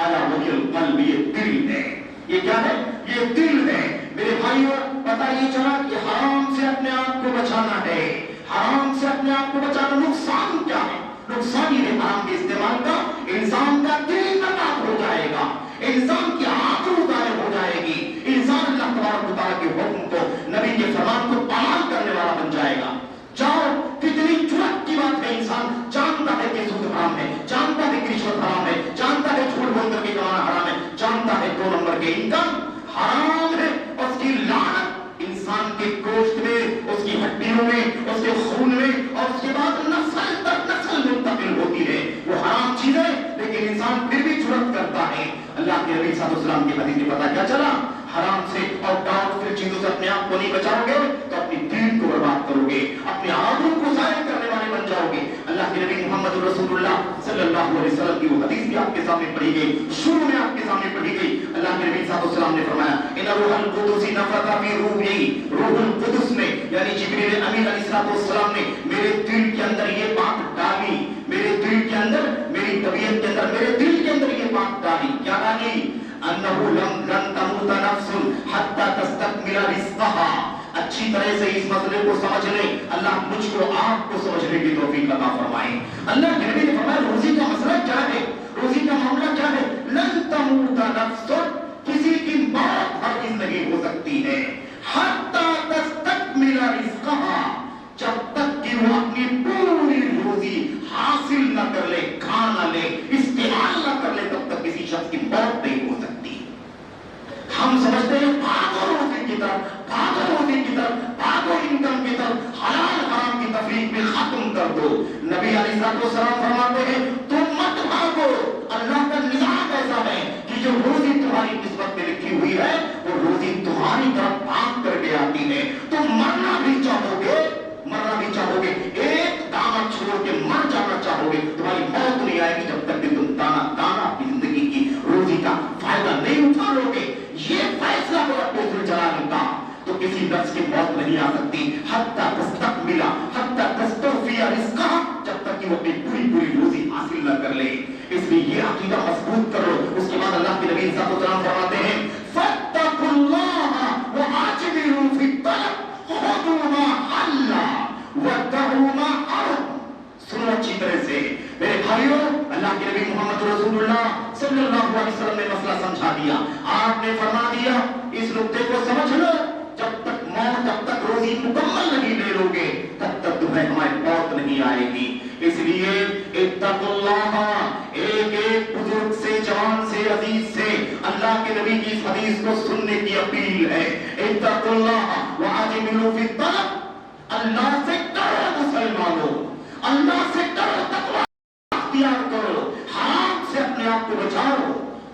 अला वहिल क़ल्ब, ये दिल है। ये क्या है? ये दिल है। मेरे भाइयों पता ये चला कि हराम से अपने आप को बचाना है। हराम से अपने आप को बचाना, नुकसान क्या है? नुकसान ये हराम के इस्तेमाल का, इंसान का दिल तबाह हो जाएगा, इंसान की आबरू गायब हो जाएगी, इंसान अल्लाह तबारक व तआला के हुक्म को, नबी के फरमान को पालन करने वाला बन जाएगा। जाओ, कितनी जुर्रत की बात है, इंसान जानता है कि सूद हराम है, जानता है कि रिश्वत हराम है, जानता है झूठ बोल करके कमाना हराम है, जानता है 2 नंबर के इनकम हराम है, उसकी लानत इंसान के गोश्त में, उसकी हड्डियों में, उसके खून में और उसके बाद नस्ल तक नस्ल मुंतकिल होती है। वो हराम चीज है लेकिन इंसान फिर भी जुर्रत करता है। अल्लाह के नबी सल्लल्लाहु अलैहि वसल्लम की हदीस में पता क्या चला? हराम से और डाउटफुल चीजों से अपने आप को नहीं बचाओगे तो अपनी दीन को बर्बाद करोगे, अपने आबरू को ज़ाहिर करने वाले बन जाओगे। अल्लाह के नबी मोहम्मद रसूलुल्लाह सल्लल्लाहु अलैहि वसल्लम की वो हदीस भी आपके सामने पढ़ी गई, शुरू में आपके सामने पढ़ी गई। अल्लाह के नबी सल्लल्लाहु अलैहि वसल्लम ने फरमाया इन्ना रूहुल कुदुस नफ़सा फी रूही, रूहुल कुदुस ने यानी जिब्रील अमीन अलैहिस्सलाम ने मेरे दिल के अंदर ये बात डाली, मेरे दिल के अंदर, मेरी तबीयत के अंदर, मेरे दिल के अंदर ये बात डाली। क्या डाली? अन्नहु लन तमूत नफ्सुन हत्ता तस्तकमिला रिज़्क़हा। अच्छी तरह से इस मसले को समझ ले, अल्लाह मुझको आपको समझने की तौफीक अता फरमाए। अल्लाह के नबी ने फरमाया रोजी का मसला क्या है, रोजी का मामला क्या है? लन तमूत नफ्सुन, किसी की मौत हरगिज़ नहीं हो सकती है, हत्ता तस्तकमिला रिज़्क़हा, जब तक कि वो अपनी पूरी रोजी हासिल न कर ले, खा न ले, इस्तेमाल न कर ले, तब तक किसी शख्स की मौत नहीं हो सकती। हम समझते हैं भागो रोजी की तरफ, भागो रोजी की तरफ, भागो इनकम की तरफ, हलाल हराम की तफरीक में खत्म कर दो। नबी अलैहिस्सलाम फरमाते हैं तुम मत भागो, अल्लाह का निज़ाम ऐसा है कि जो रोजी तुम्हारी किस्मत में लिखी हुई है वो रोजी तुम्हारी तरफ भाग करके आती है। तुम मरना भी चाहोगे, मरना भी चाहोगे, एक दाना छोड़ के मर जाना चाहोगे, तुम्हारी मौत नहीं आएगी जब तक कि तुम दाना दाना अपनी जिंदगी की रोजी का फायदा नहीं उठा लोगे। ये फैसला हो रब्बुल जलाल का, तो किसी नफ्स की मौत नहीं आ सकती। हत्ता तस्तकमिला हत्ता तस्तौफिया रिज़्क़हा, जब तक कि वो अपनी पूरी पूरी रोजी हासिल न कर ले। इसलिए ये अकीदा मजबूत करो। उसके बाद अल्लाह के नबी सल्लल्लाहु अलैहि वसल्लम फरमाते हैं फत्तकुल्लाह व आजिलू फी तलब खुदू मा हल्ला व दऊ मा हरम। सुनो अच्छी तरह से मेरे भाइयों, अल्लाह के नबी मोहम्मद रसूलुल्लाह सल्लल्लाहु अलैहि वसल्लम ने मसला समझा दिया। आपने फरमा दिया इस नुक्ते को समझ लो, जब तक मौत, जब तक रोजी मुकम्मल नहीं ले लोगे तब तक तुम्हें हमारी मौत नहीं आएगी। इसलिए इत्तकुल्लाह, एक एक बुजुर्ग से, जवान से, अजीज से अल्लाह के नबी की इस हदीस को सुनने की अपील है। इत्तकुल्लाह व आजिलू फी तलब, अल्लाह से डरो मुसलमानों, अल्लाह से डरो, तकवा इख्तियार करो, हराम से अपने आप को बचाओ।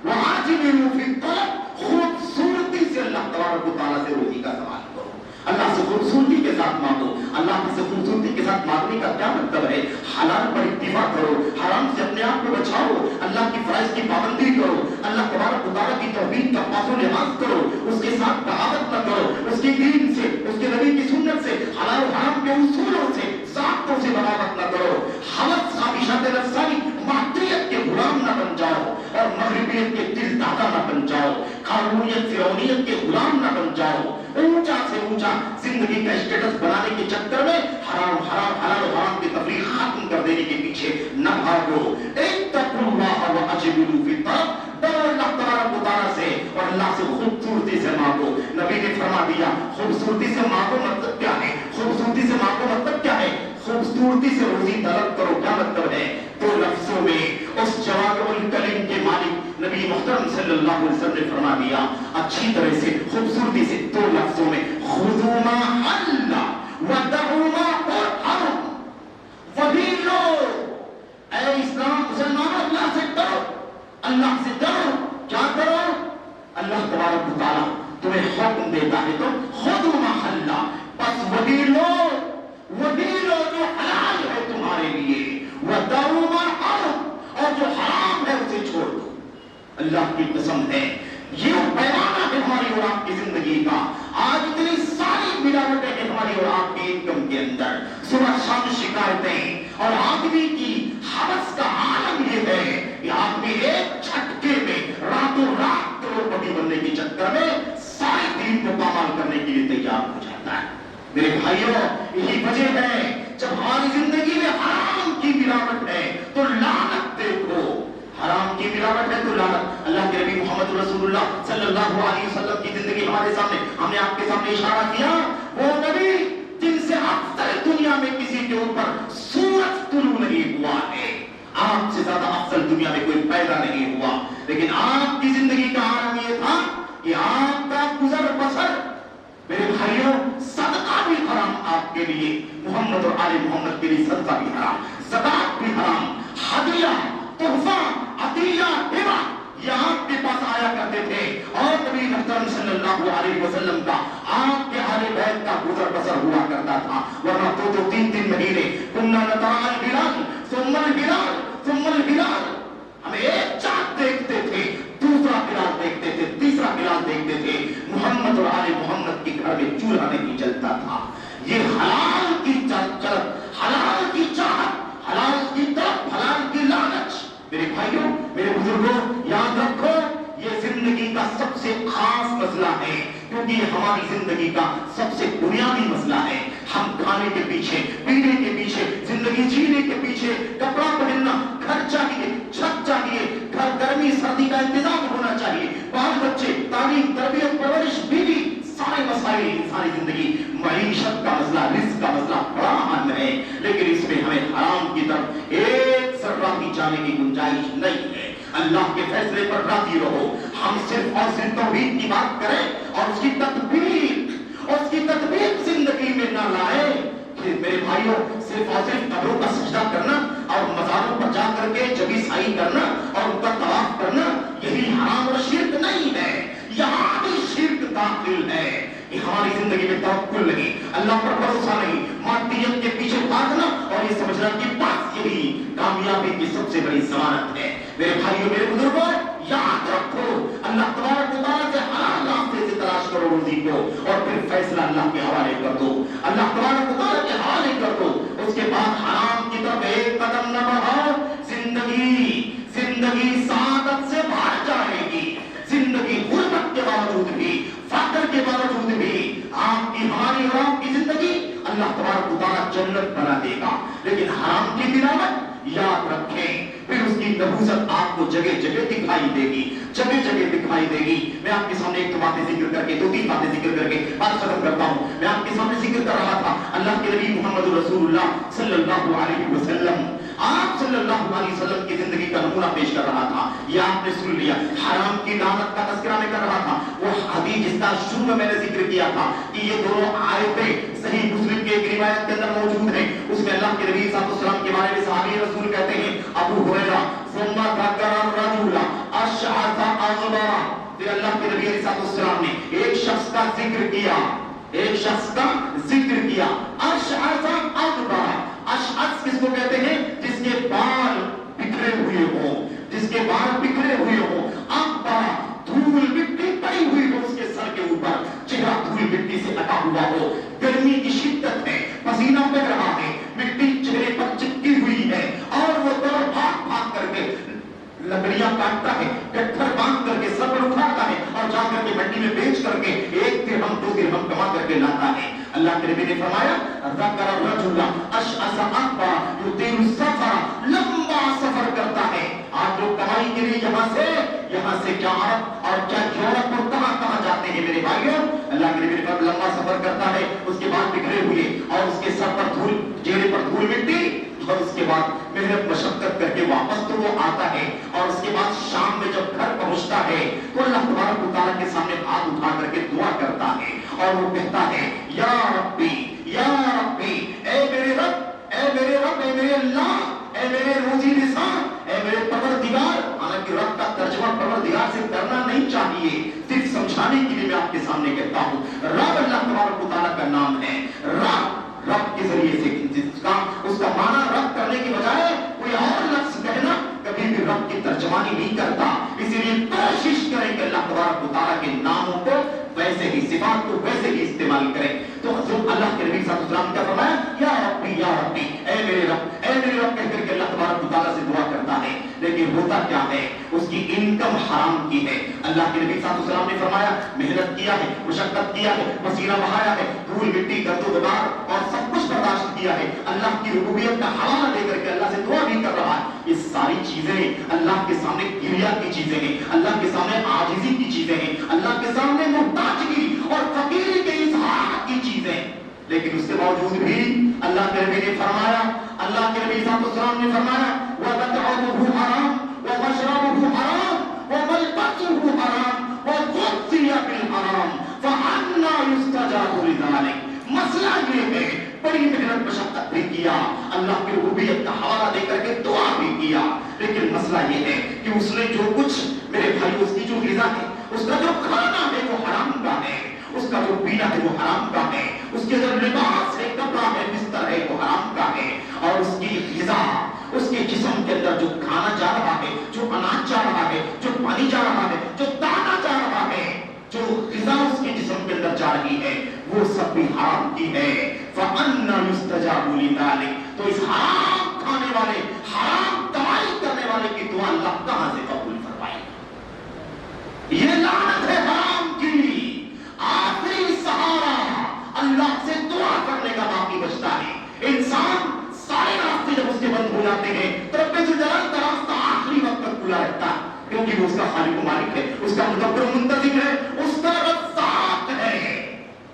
व आजिलू फी तलब, खूबसूरती से अल्लाह तबारक व तआला से रोजी का सवाल करो, अल्लाह से खूबसूरती के साथ मांगो। अल्लाह से खूबसूरती के साथ मांगने का क्या मतलब है? हलाल पर इत्तिफा करो, हराम से अपने आप को बचाओ, अल्लाह की फरज की पाबंदी करो, अल्लाह तबारक व तआला की तौहीद का पासो लिहाज करो, उसके साथ बगावत न करो, उसके दीन से, उसके नबी की सुन्नत से, हलाल हराम के उसूलों से, ज़ाब्तों से बगावत न करो। हवस ख्वाहिशात नफ्सानी मादियत के गुलाम न बन जाओ और मग़रिबियत के दिल दादा न बन जाओ, कानूनियत से फिरौनियत के गुलाम न बन जाओ। ऊंचा से ऊंचा जिंदगी का स्टेटस बनाने के चक्कर में हराम हराम हलाल हराम की तफरीक खत्म कर देने के पीछे न भागो। इत्तकुल्लाह व अजमिलू फी तलब, डरो अल्लाह तबारक व तआला से और अल्लाह से खूबसूरती से मांगो। नबी ने फरमा दिया खूबसूरती से मांगो मतलब क्या है? खूबसूरती से मांगो मतलब क्या है? खूबसूरती से रोजी तलब करो। क्या मतलब है? दो लफ्जों में उस जवाब कलीम के मालिक नबी मुहतरम सल्लल्लाहु अलैहि वसल्लम ने फरमा दिया अच्छी तरह से खूबसूरती से दो लफ्जों में, खुदू मा हल्ला व दऊ मा हरम। वही लो ऐ इस्लाम मुसलमानों, अल्लाह से डरो, अल्लाह से डरो। क्या करो? अल्लाह तबारक व तआला तुम्हें हुक्म देता है तो खुदू मा हल्ला, बस वही लो जो हलाल है तुम्हारे लिए, व दऊ मा हरम, और जो हराम है उसे छोड़ दो। अल्लाह की कसम है ये पैमाना है हमारी और आपकी जिंदगी का। आज इतनी सारी मिलावटें हैं हमारी और आपके इनकम के अंदर, सुबह शाम शिकायतें, और आदमी की हवस का आलम ये है कि आदमी एक झटके में रातों रात करोड़पति बनने के चक्कर में सारे दिन को पामाल करने के लिए तैयार हो जाता है। मेरे भाइयों, यही वजह है जब हमारी जिंदगी में हराम की मिलावट है तो लानत देखो। हराम की मिलावट है तो लानत। अल्लाह के नबी मोहम्मद रसूलुल्लाह सल्लल्लाहु अलैहि वसल्लम की जिंदगी हमारे सामने, हमने आपके सामने इशारा किया, वो नबी जिनसे अफजल दुनिया में किसी के ऊपर सूरज तुलू नहीं हुआ है, आपसे ज्यादा अफजल दुनिया में कोई पैदा नहीं हुआ, लेकिन आपकी जिंदगी का आलम ये था कि आपका गुजर बसर, मेरे भाइयों, सदका भी हराम आपके लिए, मोहम्मद और आले मोहम्मद के लिए सदका भी हराम, ज़कात भी हराम, हदिया, तोहफा, अतिया, हिबा ये आपके पास आया करते थे। और नबी मुहतरम सल्लल्लाहु अलैहि वसल्लम का आपके आले बैत का गुजर बसर हुआ करता था। वरना दो तीन महीने कुन्ना नताअल हिलाल सुम्मल हिलाल सुम्मल हिलाल, हम एक चाँद देखते थे, दूसरा हिलाल देखते थे, तीसरा हिलाल देखते थे। मोहम्मद और आले मोहम्मद के घर में चूल्हा नहीं जलता था। ये हलाल की चलत, हलाल की चाहत, हलाल की तरफ, हलाल की लालच। मेरे भाइयों, मेरे बुजुर्गों, याद रखो ये जिंदगी का सबसे खास मसला है, क्योंकि ये हमारी जिंदगी का सबसे बुनियादी मसला है। हम खाने के पीछे, पीने के पीछे, जिंदगी जीने के पीछे, कपड़ा पहनना, घर चाहिए, छत चाहिए, घर गर्मी सर्दी का इंतजाम होना चाहिए, बाल बच्चे, तालीम, तरबियत, परवरिश, बीवी, सारे मसाइल इंसानी जिंदगी, मईशत का मसला, रिस्क का मसला बड़ा अहम है, लेकिन इसमें हमें हराम की तरफ एक जर्रा भी जाने की गुंजाइश नहीं है। अल्लाह के फैसले पर राजी रहो। हम सिर्फ और सिर्फ तौहीद की बात करें और उसकी तत्बीक जिंदगी में ना लाए। मेरे भाइयों, सिर्फ और सिर्फ कब्रों का सजदा करना और मज़ारों पर जा करके जबी साई करना और उनका तवाफ करना यही हराम और शिर्क नहीं है। यहाँ भी शिर्क दाखिल है कि हमारी जिंदगी में तवक्कुल नहीं, अल्लाह पर भरोसा नहीं, मादियत के पीछे भागना और ये समझना कि बस यही कामयाबी की सबसे बड़ी जमानत है। मेरे भाइयों, मेरे बुजुर्गों, याद रखो अल्लाह तबारक व तआला से हलाल रास्ते से तलाश करो रोजी को और फिर फैसला अल्लाह के हवाले कर दो, अल्लाह तबारक व तआला के हवाले कर दो। उसके बाद हराम की तरफ एक कदम न बढ़ाओ, जिंदगी सादत से भर जाएगी। जिंदगी गुर्बत के बावजूद भी, फक्र के बावजूद भी आपकी, हमारी और आपकी जिंदगी अल्लाह तबारक व तआला जन्नत बना देगा। लेकिन हराम की मिलावट याद रखें, फिर उसकी नबूसत आपको जगह जगह दिखाई देगी, जगह जगह दिखाई देगी। मैं आपके सामने एक बातें जिक्र करके, दो तीन बातें जिक्र करके बात खत्म करता हूँ। मैं आपके सामने जिक्र कर रहा था अल्लाह के नबी मोहम्मद रसूलुल्लाह सल्लल्लाहु अलैहि वसल्लम, आप सल्लल्लाहु अलैहि वसल्लम की जिंदगी का नमूना पेश कर रहा था। ये आपने सुन लिया, हराम की लानत का तज़किरा में कर रहा था। वो हदीस जिसका शुरू में मैंने जिक्र किया था कि ये दोनों आयतें सही मुस्लिम के एक रिवायत के अंदर मौजूद हैं। उसमें अल्लाह के नबी सल्लल्लाहु अलैहि वसल्लम के बारे में सहाबी रसूल कहते हैं, अबू हुरैरा सुम्मा ज़करा रजुला अशअसा अग़बरा, फिर अल्लाह के नबी सल्लल्लाहु अलैहि वसल्लम ने एक शख्स का जिक्र किया, एक शख्स का जिक्र किया, अशअसा अग़बरा। अशअस किसको कहते हैं? जिसके बाल बिखरे हुए हो, जिसके बाल बिखरे हुए हो, अग़बरा, धूल मिट्टी पड़ी हुई हो उसके सर के ऊपर, चेहरा धूल मिट्टी से ढका हुआ हो, गर्मी की शिद्दत है, पसीना बह रहा है, मिट्टी चेहरे पर चिपकी हुई है और वो दौड़ भाग करके लकड़ियां काटता है, गट्ठर बांध करके सर पर उठाता है और जाकर के मिट्टी में में बेच करके 1 दिरहम 2 दिरहम कमा करके लाता है। अल्लाह के नबी ने फरमाया ज़करा रजुला अशअस अकबर युतीरु सफर, लंबा सफर करता है। आप लोग कमाई के लिए यहाँ से क्या अरब और क्या यूरोप और कहां जाते हैं मेरे भाइयों। अल्लाह के नबी ने फरमाया लंबा सफर करता है, उसके बाद बिखरे हुए और उसके सर पर धूल, चेहरे पर धूल मिट्टी, और उसके बाद मेहनत मशक्कत करके वापस तो वो आता है और उसके बाद शाम में जब घर पहुंचता है तो अल्लाह तबारक व तआला के सामने हाथ उठा करके दुआ करता है और वो कहता है या रब्बी या रब्बी, ऐ मेरे रब, ऐ मेरे रब, ऐ मेरे अल्लाह, ऐ मेरे रोजी रिज़ा, ऐ मेरे परवरदिगार। हालांकि रब का तर्जुमा परवरदिगार से करना नहीं चाहिए, सिर्फ समझाने के लिए मैं आपके सामने कहता हूँ। रब अल्लाह तबारक व तआला का नाम है। रब के जरिए से जिसका उसका माना रब करने की बजाय कोई और लफ्ज कहना कभी भी रब की तर्जमानी नहीं करता। इसीलिए कोशिश करें कि अल्लाह तबारक व तआला के नामों को वैसे ही, सिफात को वैसे ही इस्तेमाल करें। तो हज़रत अल्लाह के नबी सल्लल्लाहु अलैहि वसल्लम क्या फरमाया, या रब्बी, ऐ मेरे रब, ऐ मेरे रब कहकर के अल्लाह तबारक व तआला से दुआ करता है। लेकिन होता क्या है, उसकी इनकम हराम की है। अल्लाह के नबी सल्लल्लाहु अलैहि वसल्लम ने फरमाया मेहनत किया है, मुशक्कत किया है, पसीना बहाया है, धूल मिट्टी गर्दो गुबार और सब कुछ बर्दाश्त किया है, अल्लाह की रुबूबियत का हवाला देकर के अल्लाह से दुआ भी कर रहा है। ये सारी चीजें अल्लाह के सामने गिरिया की चीजें हैं, अल्लाह के सामने आजिजी की चीजें हैं, अल्लाह के सामने मुहताजगी और फकीरी के इजहार की चीजें। लेकिन उसके बावजूद भी अल्लाह के नबी ने फरमाया, अल्लाह के नबी सल्लल्लाहु अलैहि वसल्लम ने फरमाया व मतअमुहु हराम व मशरबुहु हराम व मलबसुहु हराम व गुज़िया बिल हराम फअन्ना युस्तजाबु लिज़ालिक। मसला ये है, बड़ी मेहनत मशक्कत भी किया, अल्लाह की रुबूबियत का हवाला देकर के दुआ भी किया, लेकिन मसला ये है कि उसने जो कुछ, मेरे भाई, उसकी जो ग़िज़ा है, उसका जो खाना है वो हराम का है, उसका जो पीना है वो हराम का है, उसके जो लिबास है, कपड़ा है, बिस्तर है, वो हराम का है, और उसकी ग़िज़ा, उसके जिस्म के अंदर जो खाना जा रहा है, जो अनाज जा रहा है, जो पानी जा रहा है, जो दाना जा रहा है, जो ग़िज़ा उसके जिस्म के अंदर जा रही है, वो सब भी हराम की है। फ़अन्ना युस्तजाबु लिज़ालिक। तो इस हराम खाने वाले, हराम कमाई करने वाले की दुआ अल्लाह कहां से कबूल फरमाएगा। ये लानत है हराम की। आखिरी सहारा अल्लाह से दुआ करने का बाकी बचता है। इंसान सारे रास्ते जब उसके बंद हो जाते हैं तो रब्बे जुल जलाल का रास्ता आखिरी वक्त तक खुला रहता है, क्योंकि वो उसका खालिक मालिक है, उसका मुदब्बिर मुंतज़िम है, उसका रज़्ज़ाक़ है।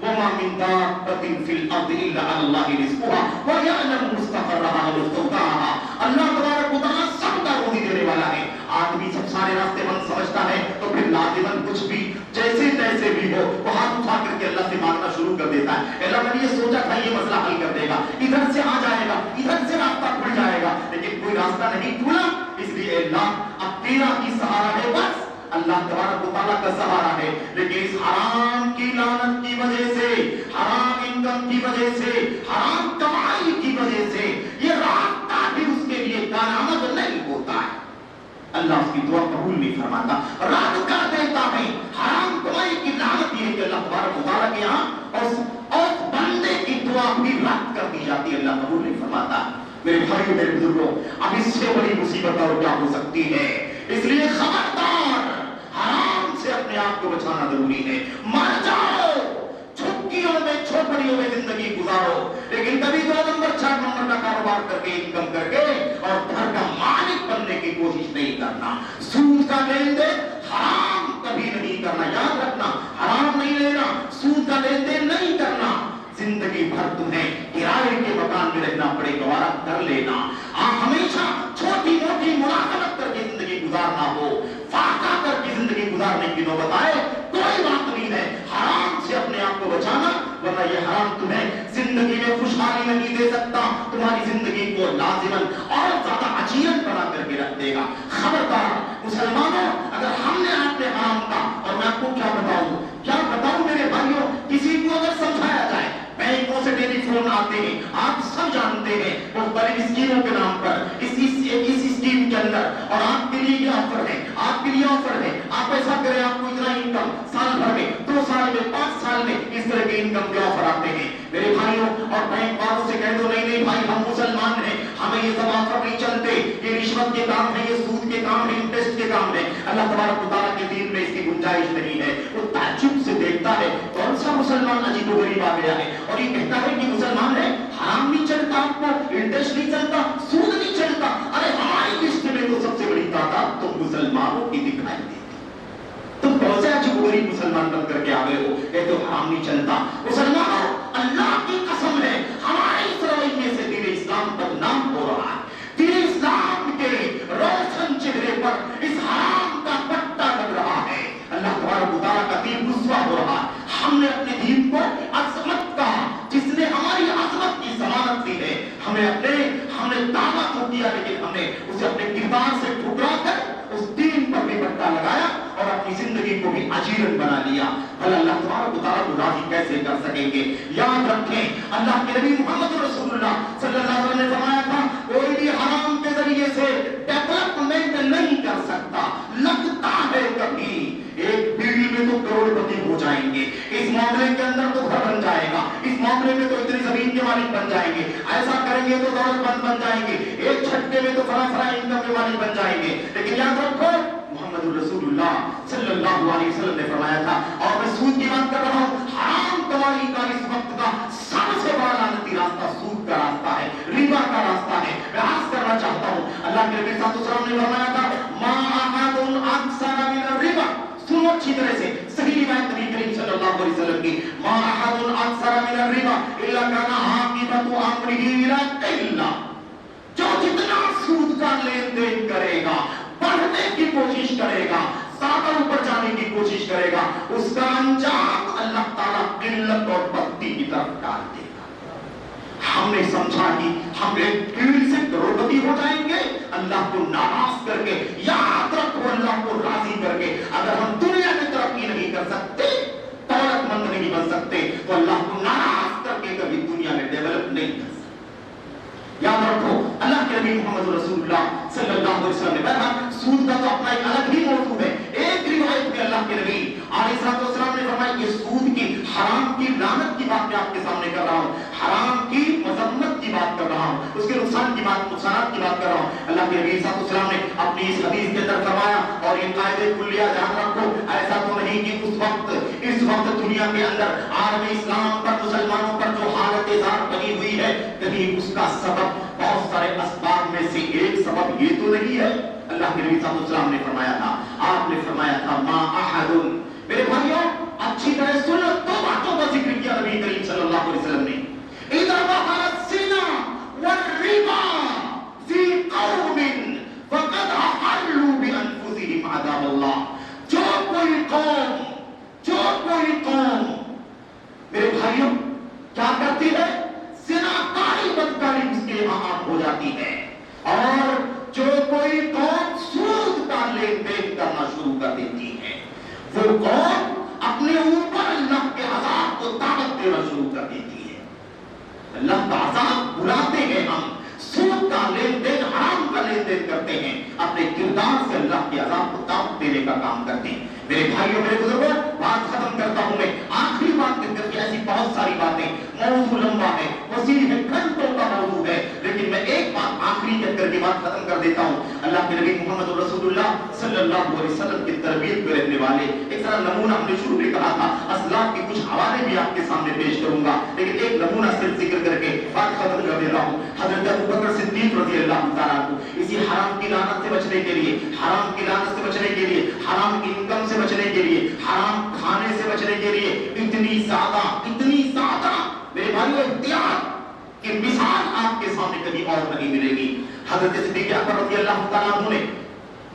वमा मिन दाब्बतिन फिल अर्दि इल्ला अल्लाहु रिज़्क़ुहा व यअलमु मुस्तक़र्रहा व मुस्तौदाहा। अल्लाह तबारक व तआला सबका रोज़ी देने वाला है। आदमी सब सारे रास्ते बंद समझता है तो फिर लाज़िमन कुछ भी जैसे तैसे भी हो वो हाथ उठा करके अल्लाह से मांगना शुरू कर देता है। अल्लाह मैंने ये सोचा था ये मसला हल कर देगा, इधर से आ जाएगा, इधर से रास्ता खुल जाएगा, लेकिन कोई रास्ता नहीं खुला। इसलिए अल्लाह अब तेरा ही सहारा है, बस अल्लाह तबारक व तआला का सहारा है। लेकिन इस हराम की लानत की वजह से, हराम इनकम की वजह से, हराम कमाई की वजह से ये रास्ता भी उसके लिए कारामद नहीं होता है। अल्लाह उसकी दुआ कबूल नहीं फरमाता, रद्द कर देता है। हराम कमाई की लानत ये है कि अल्लाह तबारक व तआला के यहाँ उस बंदे की दुआ भी रद्द कर दी जाती है, अल्लाह कबूल नहीं फरमाता। मेरे भाइयों, मेरे बुजुर्गों, अब इससे बड़ी मुसीबत और क्या हो सकती है। इसलिए खबरदार, हराम से अपने आप को बचाना जरूरी है। मर जाओ, झुग्गियों में, झोपड़ियों में जिंदगी गुजारो, लेकिन कभी 2 नंबर 4 नंबर का कारोबार करके, इनकम करके और घर का मालिक बनने की कोशिश नहीं करना। सूद का लेन देन हराम कभी नहीं करना, याद रखना, हराम नहीं लेना, सूद का लेन देन नहीं करना। जिंदगी भर तुम्हें किराए के मकान में रहना पड़े, गवारा कर लेना। हमेशा छोटी मोटी मुलाकात करके जिंदगी गुजारना हो, फाका करके जिंदगी गुजारने की नौबत आए कोई बात नहीं है। हराम से अपने आप को बचाना, वरना ये हराम तुम्हें जिंदगी में खुशहाली नहीं दे सकता, तुम्हारी जिंदगी को लाजिमन और ज्यादा अजीरन बना करके रख देगा। खबरदार मुसलमानों, अगर हमने आपने हराम का, और मैं आपको क्या बताऊं मेरे भाइयों, किसी को अगर समझाया जाए, बैंकों से टेलीफोन आते हैं, आप सब जानते हैं, वो बड़ी स्कीमों के नाम पर इस स्कीम के अंदर, और आपके लिए ये ऑफर है, आपके लिए ऑफर है, आप ऐसा करें, आपको इतना इनकम साल भर में, 2 साल में, 5 साल में, इस तरह के इनकम के ऑफर आते हैं। मेरे भाइयों, और बैंक वालों से कह दो नहीं नहीं भाई हम मुसलमान हैं, ہمیں یہ सब ऑफर नहीं चलते, ये रिश्वत के काम है, ये सूद के काम है, इंटरेस्ट के काम है। अल्लाह तबारक व तआला के दीन में इसकी गुंजाइश नहीं है। वो ताज्जुब से देखता है कौन सा मुसलमान अजीबोगरीब आ गया है और ये कहता है कि मुसलमान है, हराम नहीं चलता, आपको इंटरेस्ट नहीं चलता, सूद नहीं चलता। अरे हमारी लिस्ट में तो सबसे बड़ी तादाद तो मुसलमानों की दिखाई देती। तुम कौन से अजीबोगरीब मुसलमान बन करके आ गए हो? ये तो हराम नहीं चलता। मुसलमानों, अल्लाह की कसम है, हमारे इस रवैये से दीन इस्लाम बदनाम हो रहा है। दीन इस्लाम के रोशन चेहरे पर इस हराम का पट्टा लग रहा है। अल्लाह तबारक व तआला का दीन रुस्वा हो रहा है। हमने अपने दीन को अज़मत कहा, जिसने हमारी अज़मत की ज़मानत दी है। हमने दावा तो किया, लेकिन हमने उसे अपने किरदार से ठुकरा कर उस दीन पर भी पट्टा लगाया और अपनी जिंदगी को भी अजीरन बना लिया। भला अल्लाह तबारक व तआला को राज़ी कैसे कर सकेंगे? याद रखें, अल्लाह के नबी मोहम्मद रसूलुल्लाह सल्लल्लाहु अलैहि वसल्लम ने फरमाया था, कोई भी हराम के जरिए से डेवलपमेंट नहीं कर सकता। लगता है कभी एक पीढ़ी में तो करोड़पति हो जाएंगे, इस मामले के अंदर तो घर बन जाएगा, इस मामले में तो इतनी जमीन के मालिक बन जाएंगे, ऐसा करेंगे तो दौलतमंद बन जाएंगे, एक झटके में तो फला इनकम के मालिक बन जाएंगे। लेकिन याद रखो, मोहम्मद रसूलुल्लाह सल्लल्लाहु अलैहि वसल्लम ने फरमाया था, और मैं सूद की बात कर रहा हूँ, हराम कमाई का इस वक्त का सबसे बड़ा लानती रास्ता सूद का रास्ता है, रिबा का रास्ता है। मैं आज करना चाहता हूँ, अल्लाह के नबी सल्लल्लाहु अलैहि वसल्लम ने फरमाया था, मा अहदुन अक्सर मिन रिबा। सुनो अच्छी तरह से, सही रिवायत नबी करीम सल्लल्लाहु अलैहि वसल्लम की, मा अहदुन अक्सर मिन रिबा इल्ला काना आकिबतु अमरिही इला किल्ला। जो जितना सूद का लेन देन करेगा, बढ़ने की कोशिश करेगा, ज्यादा ऊपर जाने की कोशिश करेगा, उसका अंजाम अल्लाह ताला किल्लत और बत्ती की तरफ डाल देगा। हमने समझा कि हम एक कील से करोड़पति हो जाएंगे अल्लाह को नाराज करके। याद रखो, अल्लाह को राजी करके अगर हम दुनिया में तरक्की नहीं कर सकते, दौलतमंद नहीं बन सकते, तो अल्लाह को नाराज करके कभी दुनिया में डेवलप नहीं कर सकते। याद रखो, अल्लाह के नबी मोहम्मद रसूलुल्लाह सल्लल्लाहु अलैहि वसल्लम ने बताया, सूद का तो अपना एक अलग ही मौजूद है। एक रिवायत में अल्लाह के नबी अलैहिस्सलाम ने फरमाया, ये सूद की हराम की लानत की बात मैं आपके सामने कर रहा हूँ, हराम की मजम्मत की बात कर रहा हूँ, उसके नुकसानात की बात कर रहा हूँ। अल्लाह के नबी सल्लल्लाहु अलैहि वसल्लम ने अपनी इस हदीस के अंदर फरमाया, और ये कायदे कुल्लिया ध्यान रखो, ऐसा तो नहीं कि इस वक्त दुनिया के अंदर आलम इस्लाम पर, मुसलमानों पर जो हालत ज़ार बनी हुई है, कहीं उसका सबब बहुत सारे असबाब में से एक सबब ये तो नहीं है। अल्लाह के नबी सल्लल्लाहु अलैहि वसल्लम ने फरमाया था, आपने फरमाया था, मा अहदुन। मेरे भाइयों, अच्छी तरह सुन लो, दो बातों का जिक्र किया नबी करीम सल्लल्लाहु अलैहि वसल्लम ने। इज़ा वक़अत ज़िना वरिबा फ़ी क़ौमिन फ़क़द अहल्लू बिअनफ़ुसिहिम अज़ाबल्लाह। जो कोई कौम मेरे भाइयों क्या करती है, ज़िनाकारी बदकारी उसके यहाँ आम हो जाती है, और जो कोई कौम सूद का लेन देन करना शुरू कर देती है, वो कौम अपने ऊपर अल्लाह के अज़ाब को दावत देना शुरू कर देती है। अल्लाह का अज़ाब बुलाते हैं हम, सूद का लेन देन, हराम का लेन देन करते हैं, अपने किरदार से अल्लाह के अज़ाब को दावत देने का काम करते हैं। मेरे भाइयों, मेरे बुजुर्गों, बात खत्म करता हूं मैं। आखिरी बात करके, ऐसी बहुत सारी बातें, मौजू लंबा है, वसीह है, घंटों का मौजू है, लेकिन मैं एक बात आखिरी कहकर के बात खत्म कर देता हूं। अल्लाह के नबी मोहम्मद रसूलुल्लाह सल्लल्लाहु अलैहि वसल्लम की तरबियत में रहने वाले एक सारा नमूना हमने शुरू में कहा था, असलाफ के कुछ हवाले भी आपके सामने पेश करूंगा, लेकिन एक नमूना सिर्फ जिक्र करके बात खत्म कर दे रहा हूं। हजरत अबू बकर सिद्दीक रज़ियल्लाहु ताला अन्हु इसी हराम की लानत से बचने के लिए, हराम इनकम से बचने के लिए, हराम खाने से बचने के लिए इतनी ज्यादा मेरे भाइयों एहतियात की मिसाल आपके सामने कभी और नहीं मिलेगी। हजरत सिद्दीक अकबर रज़ियल्लाहु ताला अन्हु ने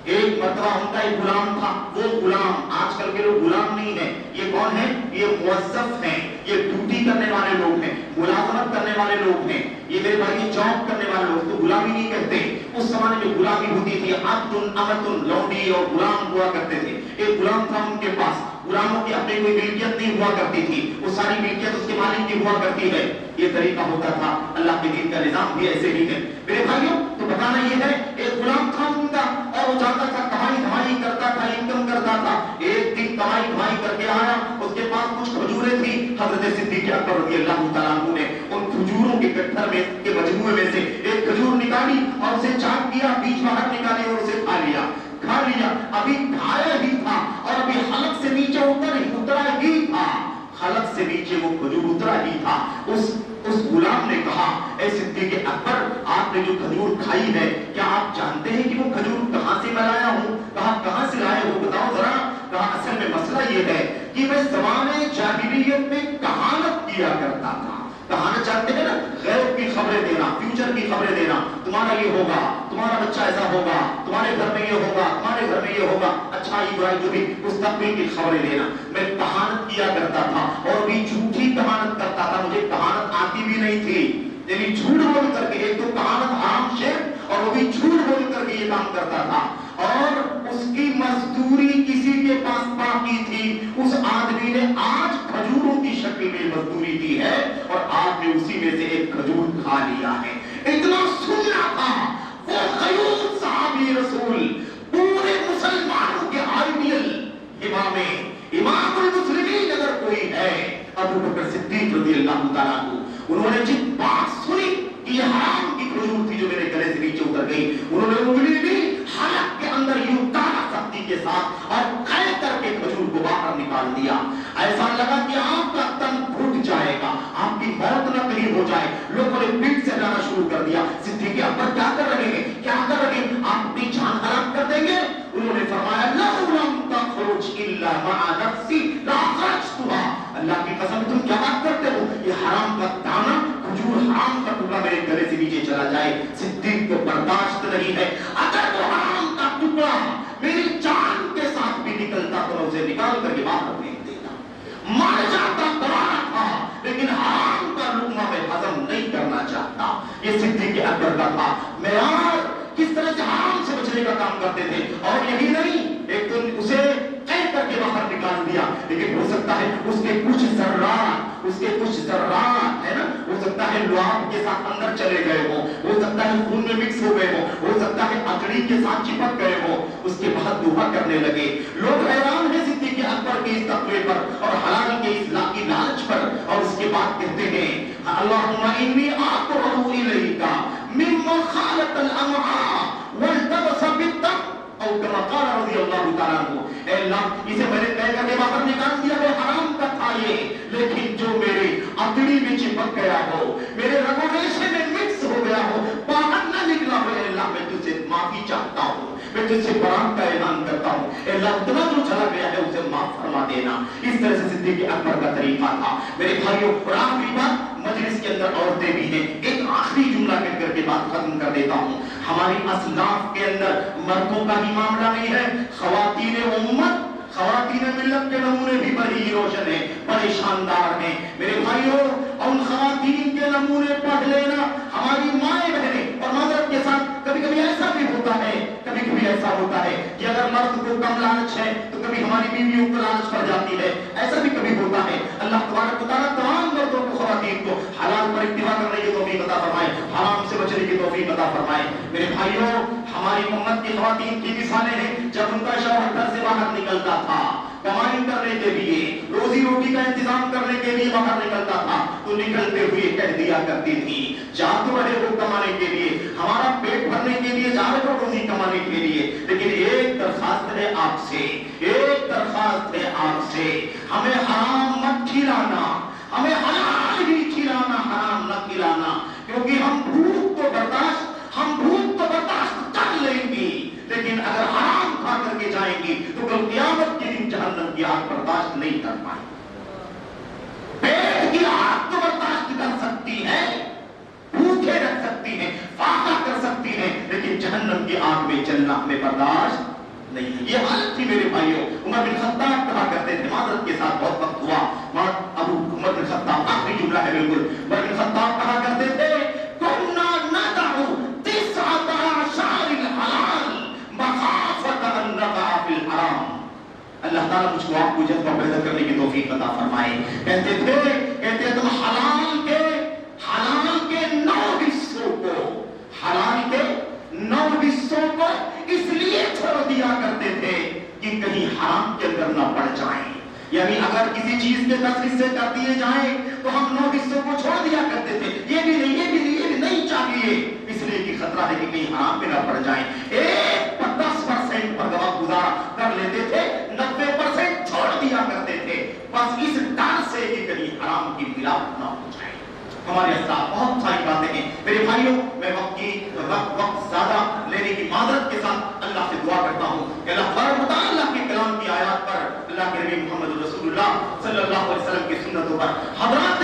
एक मर्तबा उनका एक गुलाम था, वो गुलाम, आजकल के लोग गुलाम नहीं है, ये कौन है, ये मुअज़्ज़फ़ हैं, ये ड्यूटी करने वाले लोग हैं, मुलाज़मत करने वाले लोग हैं, ये मेरे भाई ये जॉब करने वाले लोग, तो गुलामी नहीं कहते। उस जमाने में गुलामी होती थी, अब्दुन अमतुन, लौंडी और गुलाम हुआ करते थे। एक गुलाम था उनके पास, गुलामों की अपनी कोई मिल्कियत नहीं हुआ करती थी, वो सारी मिल्कियत उसके मालिक की हुआ करती है। ये तरीका होता था, अल्लाह के दीन का निजाम भी ऐसे ही है। मेरे भाइयों, तो बताना ये है, एक गुलाम था उनका, और वो जाता था, कमाई करता था, इनकम करता था। एक दिन कमाई करके आया, उसके पास कुछ खजूरें थी। हजरत सिद्दीक अकबर रज़ियल्लाहु ताला अन्हु ने उन खजूर खजूरों के गट्ठर में के मजमूए में से एक खजूर निकाली और उसे चाट दिया, बीज बाहर निकाले और उसे खा लिया। अभी खाया ही था और अभी हलक से नीचे उतरा ही था, हलक से नीचे वो खजूर उतरा ही था। उस गुलाम ने कहा, ए सिद्दीक़ अकबर, आपने जो खजूर खाई है, क्या आप जानते हैं कि वो खजूर कहां से मैं लाया हूं? कहा, कहां से लाए हो, बताओ जरा। कहा, असल में मसला ये है कि मैं ज़माने जाहिलियत में कहानत किया करता था। कहानत जानते हैं ना, गैब की खबरें देना, फ्यूचर की खबरें देना, तुम्हारा ये होगा, तुम्हारा बच्चा ऐसा होगा, तुम्हारे घर में ये होगा, तुम्हारे घर में ये होगा, अच्छा ये बुराई जो भी, मुस्तकबिल की खबरें देना। मैं कहानत किया करता था और भी झूठी कहानत करता था, मुझे कहानत आती भी नहीं थी। यानी झूठ बोल करके, एक तो कहानत हराम शेर और वो भी झूठ बोल करके ये काम करता था। और उसकी मजदूरी किसी के पास बाकी थी, उस आदमी ने आज खजूरों की शक्ल में मजदूरी दी है और आपने उसी में से एक खजूर खा लिया है। इतना सुनना था वो खयूर साहबी रसूल, पूरे मुसलमानों के आइडियल इमामुल मुस्लिमीन अगर कोई है, अबू बकर सिद्दीक रज़ियल्लाहु ताला अन्हु, उन्होंने जिस बात सुनी कि ये हराम की खजूर थी जो मेरे गले से नीचे उतर गई, उन्होंने उंगली भी हलक के अंदर यूं डाला सख्ती के साथ और कै करके खजूर को बाहर निकाल दिया। ऐसा लगा कि आपका तन घुट जाएगा, आपकी मौत न कहीं हो जाए। लोगों ने पीठ से लाना शुरू कर दिया, सिद्दीक़ अकबर क्या कर रहे हैं, क्या कर रहे हैं, आप अपनी जान हराम कर देंगे। उन्होंने फरमाया, लौ लम तखरुज इल्ला मआ नफ्सी लअखरजतुहा, अल्लाह की कसम, तुम क्या बात करते हो, ये हराम का दाना, खजूर हराम का टुकड़ा मेरे गले से नीचे चला जाए, सिद्दीक़ को बर्दाश्त नहीं है। अगर वो हराम का टुकड़ा मेरी जान के साथ भी निकलता तो मैं उसे निकाल करके बाहर फेंक देता, मर जाता गवारा था, लेकिन हराम का लुक़मा मैं हजम नहीं करना चाहता। ये सिद्दीक़ अकबर का था। मैं यार किस तरह से हराम से बचने का काम करते थे। और यही नहीं, एक दिन उसे कह करके बाहर निकाल दिया, लेकिन हो सकता है उसके कुछ जर्रात है ना, हो सकता है लुआब के साथ अंदर चले गए हो सकता है खून में मिक्स हो गए हो सकता है अकड़ी के साथ चिपक गए हो। उसके बाद दुआ करने लगे। लोग हैरान है सिद्दीक़ अकबर के इस तक़वे पर और हलाल के इस लालच पर। और उसके बाद कहते हैं, अल्लाहुम्मा इन्नी आक़ुरु इलैका मिम्मा खालतल अमआ वल्तबसा बित्तम औ कमा क़ाल रज़ियल्लाहु ताला अन्हु, ए अल्लाह, इसे मैंने तय करके बाहर निकाल दिया, वो हराम का था ये, लेकिन जो मेरे अकड़ी में चिपक गया हो, मेरे रगो रेशे में मिक्स हो गया हो, बाहर ना निकला हो, अल्लाह मैं तुझसे माफी चाहता हूँ, मैं तुझसे बरात का ऐलान करता हूँ, अल्लाह उतना जो चला गया है उसे माफ फरमा देना। इस तरह से सिद्दीक़ अकबर का तरीका था। मेरे भाइयों, और आखिरी बात, मजलिस के अंदर औरतें भी हैं, एक आखिरी जुमला कह करके बात खत्म कर देता हूँ। हमारी असलाफ के अंदर मर्दों का ही मामला नहीं है, ख़वातीन उम्मत, ख़वातीन मिल्लत के नमूने भी बड़ी ही रोशन है, बड़े शानदार हैं। मेरे भाइयों, उन ख़वातीन के नमूने पढ़ लेना। हमारी माएँ बहनें, और माज़रत के साथ कभी कभी ऐसा भी होता है, कभी कभी ऐसा होता है कि अगर मर्द को कम लालच है तो कभी हमारी बीवियों को लालच पड़ जाती है, ऐसा भी कभी होता है। अल्लाह तबारक व तआला तमाम मर्दों को, ख़वातीन को हलाल पर इत्तिबा करने की तौफीक अता फरमाए, हराम से बचने की तौफीक अता फरमाए। मेरे भाइयों, हमारी उम्मत की ख़वातीन की मिसालें हैं, जब उनका शौहर घर से बाहर निकलता था कमाई करने के लिए, रोजी रोटी का इंतजाम करने के लिए बाहर निकलता था, तो निकलते हुए कह दिया करती थी, जा तो रहे हो कमाने के लिए, हमारा पेट भरने के लिए जा रहे हो रोजी कमाने के लिए, लेकिन एक दरखास्त है आपसे, एक दरखास्त है आपसे, हमें हराम मत खिलाना, हमें हलाल ही खिलाना, हराम न खिलाना, क्योंकि हम भूख तो बर्दाश्त कर लेंगी, लेकिन अगर हराम खा करके जाएंगी तो कल क़यामत के दिन जहन्नम की आग बर्दाश्त नहीं कर पाएंगी। पेट की आग तो बर्दाश्त कर सकती है, भूखे रख सकती है, फाका कर सकती है, लेकिन जहन्नम की आग में जलना हमें बर्दाश्त नहीं है। ये हालत थी मेरे भाइयों। उमर बिन खत्ताब कहा करते थे, माजरत के साथ बहुत वक्त हुआ, अबू उमर बिन खत्ताब, आखिरी जुमला है बिल्कुल, उमर बिन खत्ताब कहा करते थे, कुन्ना नदअु तिस्अत अशारिल हलाल मखाफत अन नक़अ फिल हराम। अल्लाह ताला मुझको आपको जज्बा पैदा करने की तौफीक अता फरमाए। कहते तुम हलाल के 9 हिस्सों को इसलिए छोड़ दिया करते थे कि कहीं हराम के अंदर न पड़ जाएं। यानी अगर حصے کر دیے جائیں تو ہم 9 حصوں کو چھوڑ دیا کرتے تھے، یہ بھی نہیں، یہ بھی نہیں، یہ بھی نہیں چاہیے، اس لیے کہ خطرہ ہے کہ کہیں حرام پہ نہ پڑ جائیں۔ 10% پر گزارا کر لیتے تھے، 90% چھوڑ دیا کرتے تھے، بس اس ڈر سے کہ کہیں حرام کی ملاوٹ نہ ہو جائے۔ ہمارے ساتھ بہت ساری باتیں ہیں میرے بھائیوں، میں وقت زیادہ لینے کی معذرت کے ساتھ اللہ سے دعا کرتا ہوں کہ اللہ تبارک تعالیٰ اللہ کے کلام کی آیات پر، اللہ کے نبی محمد رسول اللہ صلی اللہ علیہ وسلم کی سنتوں پر، حضرات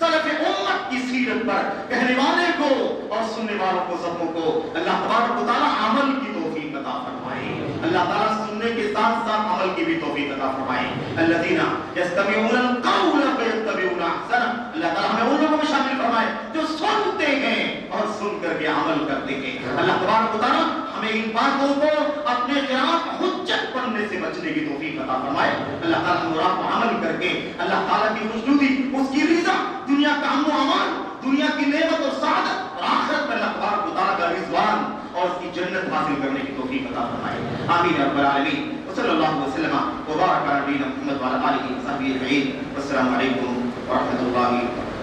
سلف امت کی سیرت پر کہنے والے کو اور سننے والوں کو سبوں کو اللہ تبارک تعالیٰ عمل کی توفیق عطا فرمائے۔ اللہ تعالیٰ سننے کے ساتھ ساتھ عمل کی بھی توفیق عطا فرمائے۔ الذین یستمعون القول فیتبعون احسنہ، اللہ تعالیٰ ہمیں ان لوگوں میں شامل فرمائے جو سنتے ہیں اور سن کر کے عمل کرتے ہیں۔ اللہ تبارک تعالیٰ ہمیں ان باتوں کو اپنے خلاف حجت بننے سے بچنے کی توفیق عطا فرمائے۔ اللہ تعالیٰ ہم اور کو عمل کر کے اللہ تعالیٰ کی خوشنودی، اس کی رضا، دنیا کا امن و امان، دنیا کی نعمت اور سعادت اور آخرت میں اللہ تبارک تعالیٰ کا رضوان اور اس کی جنت حاصل کرنے کی توفیق عطا فرمائے۔ آمین رب العالمین۔ وصلی اللہ وسلم وبارک علی نبینا محمد وعلی آلہ وصحبہ اجمعین۔ والسلام علیکم ورحمۃ اللہ وبرکاتہ۔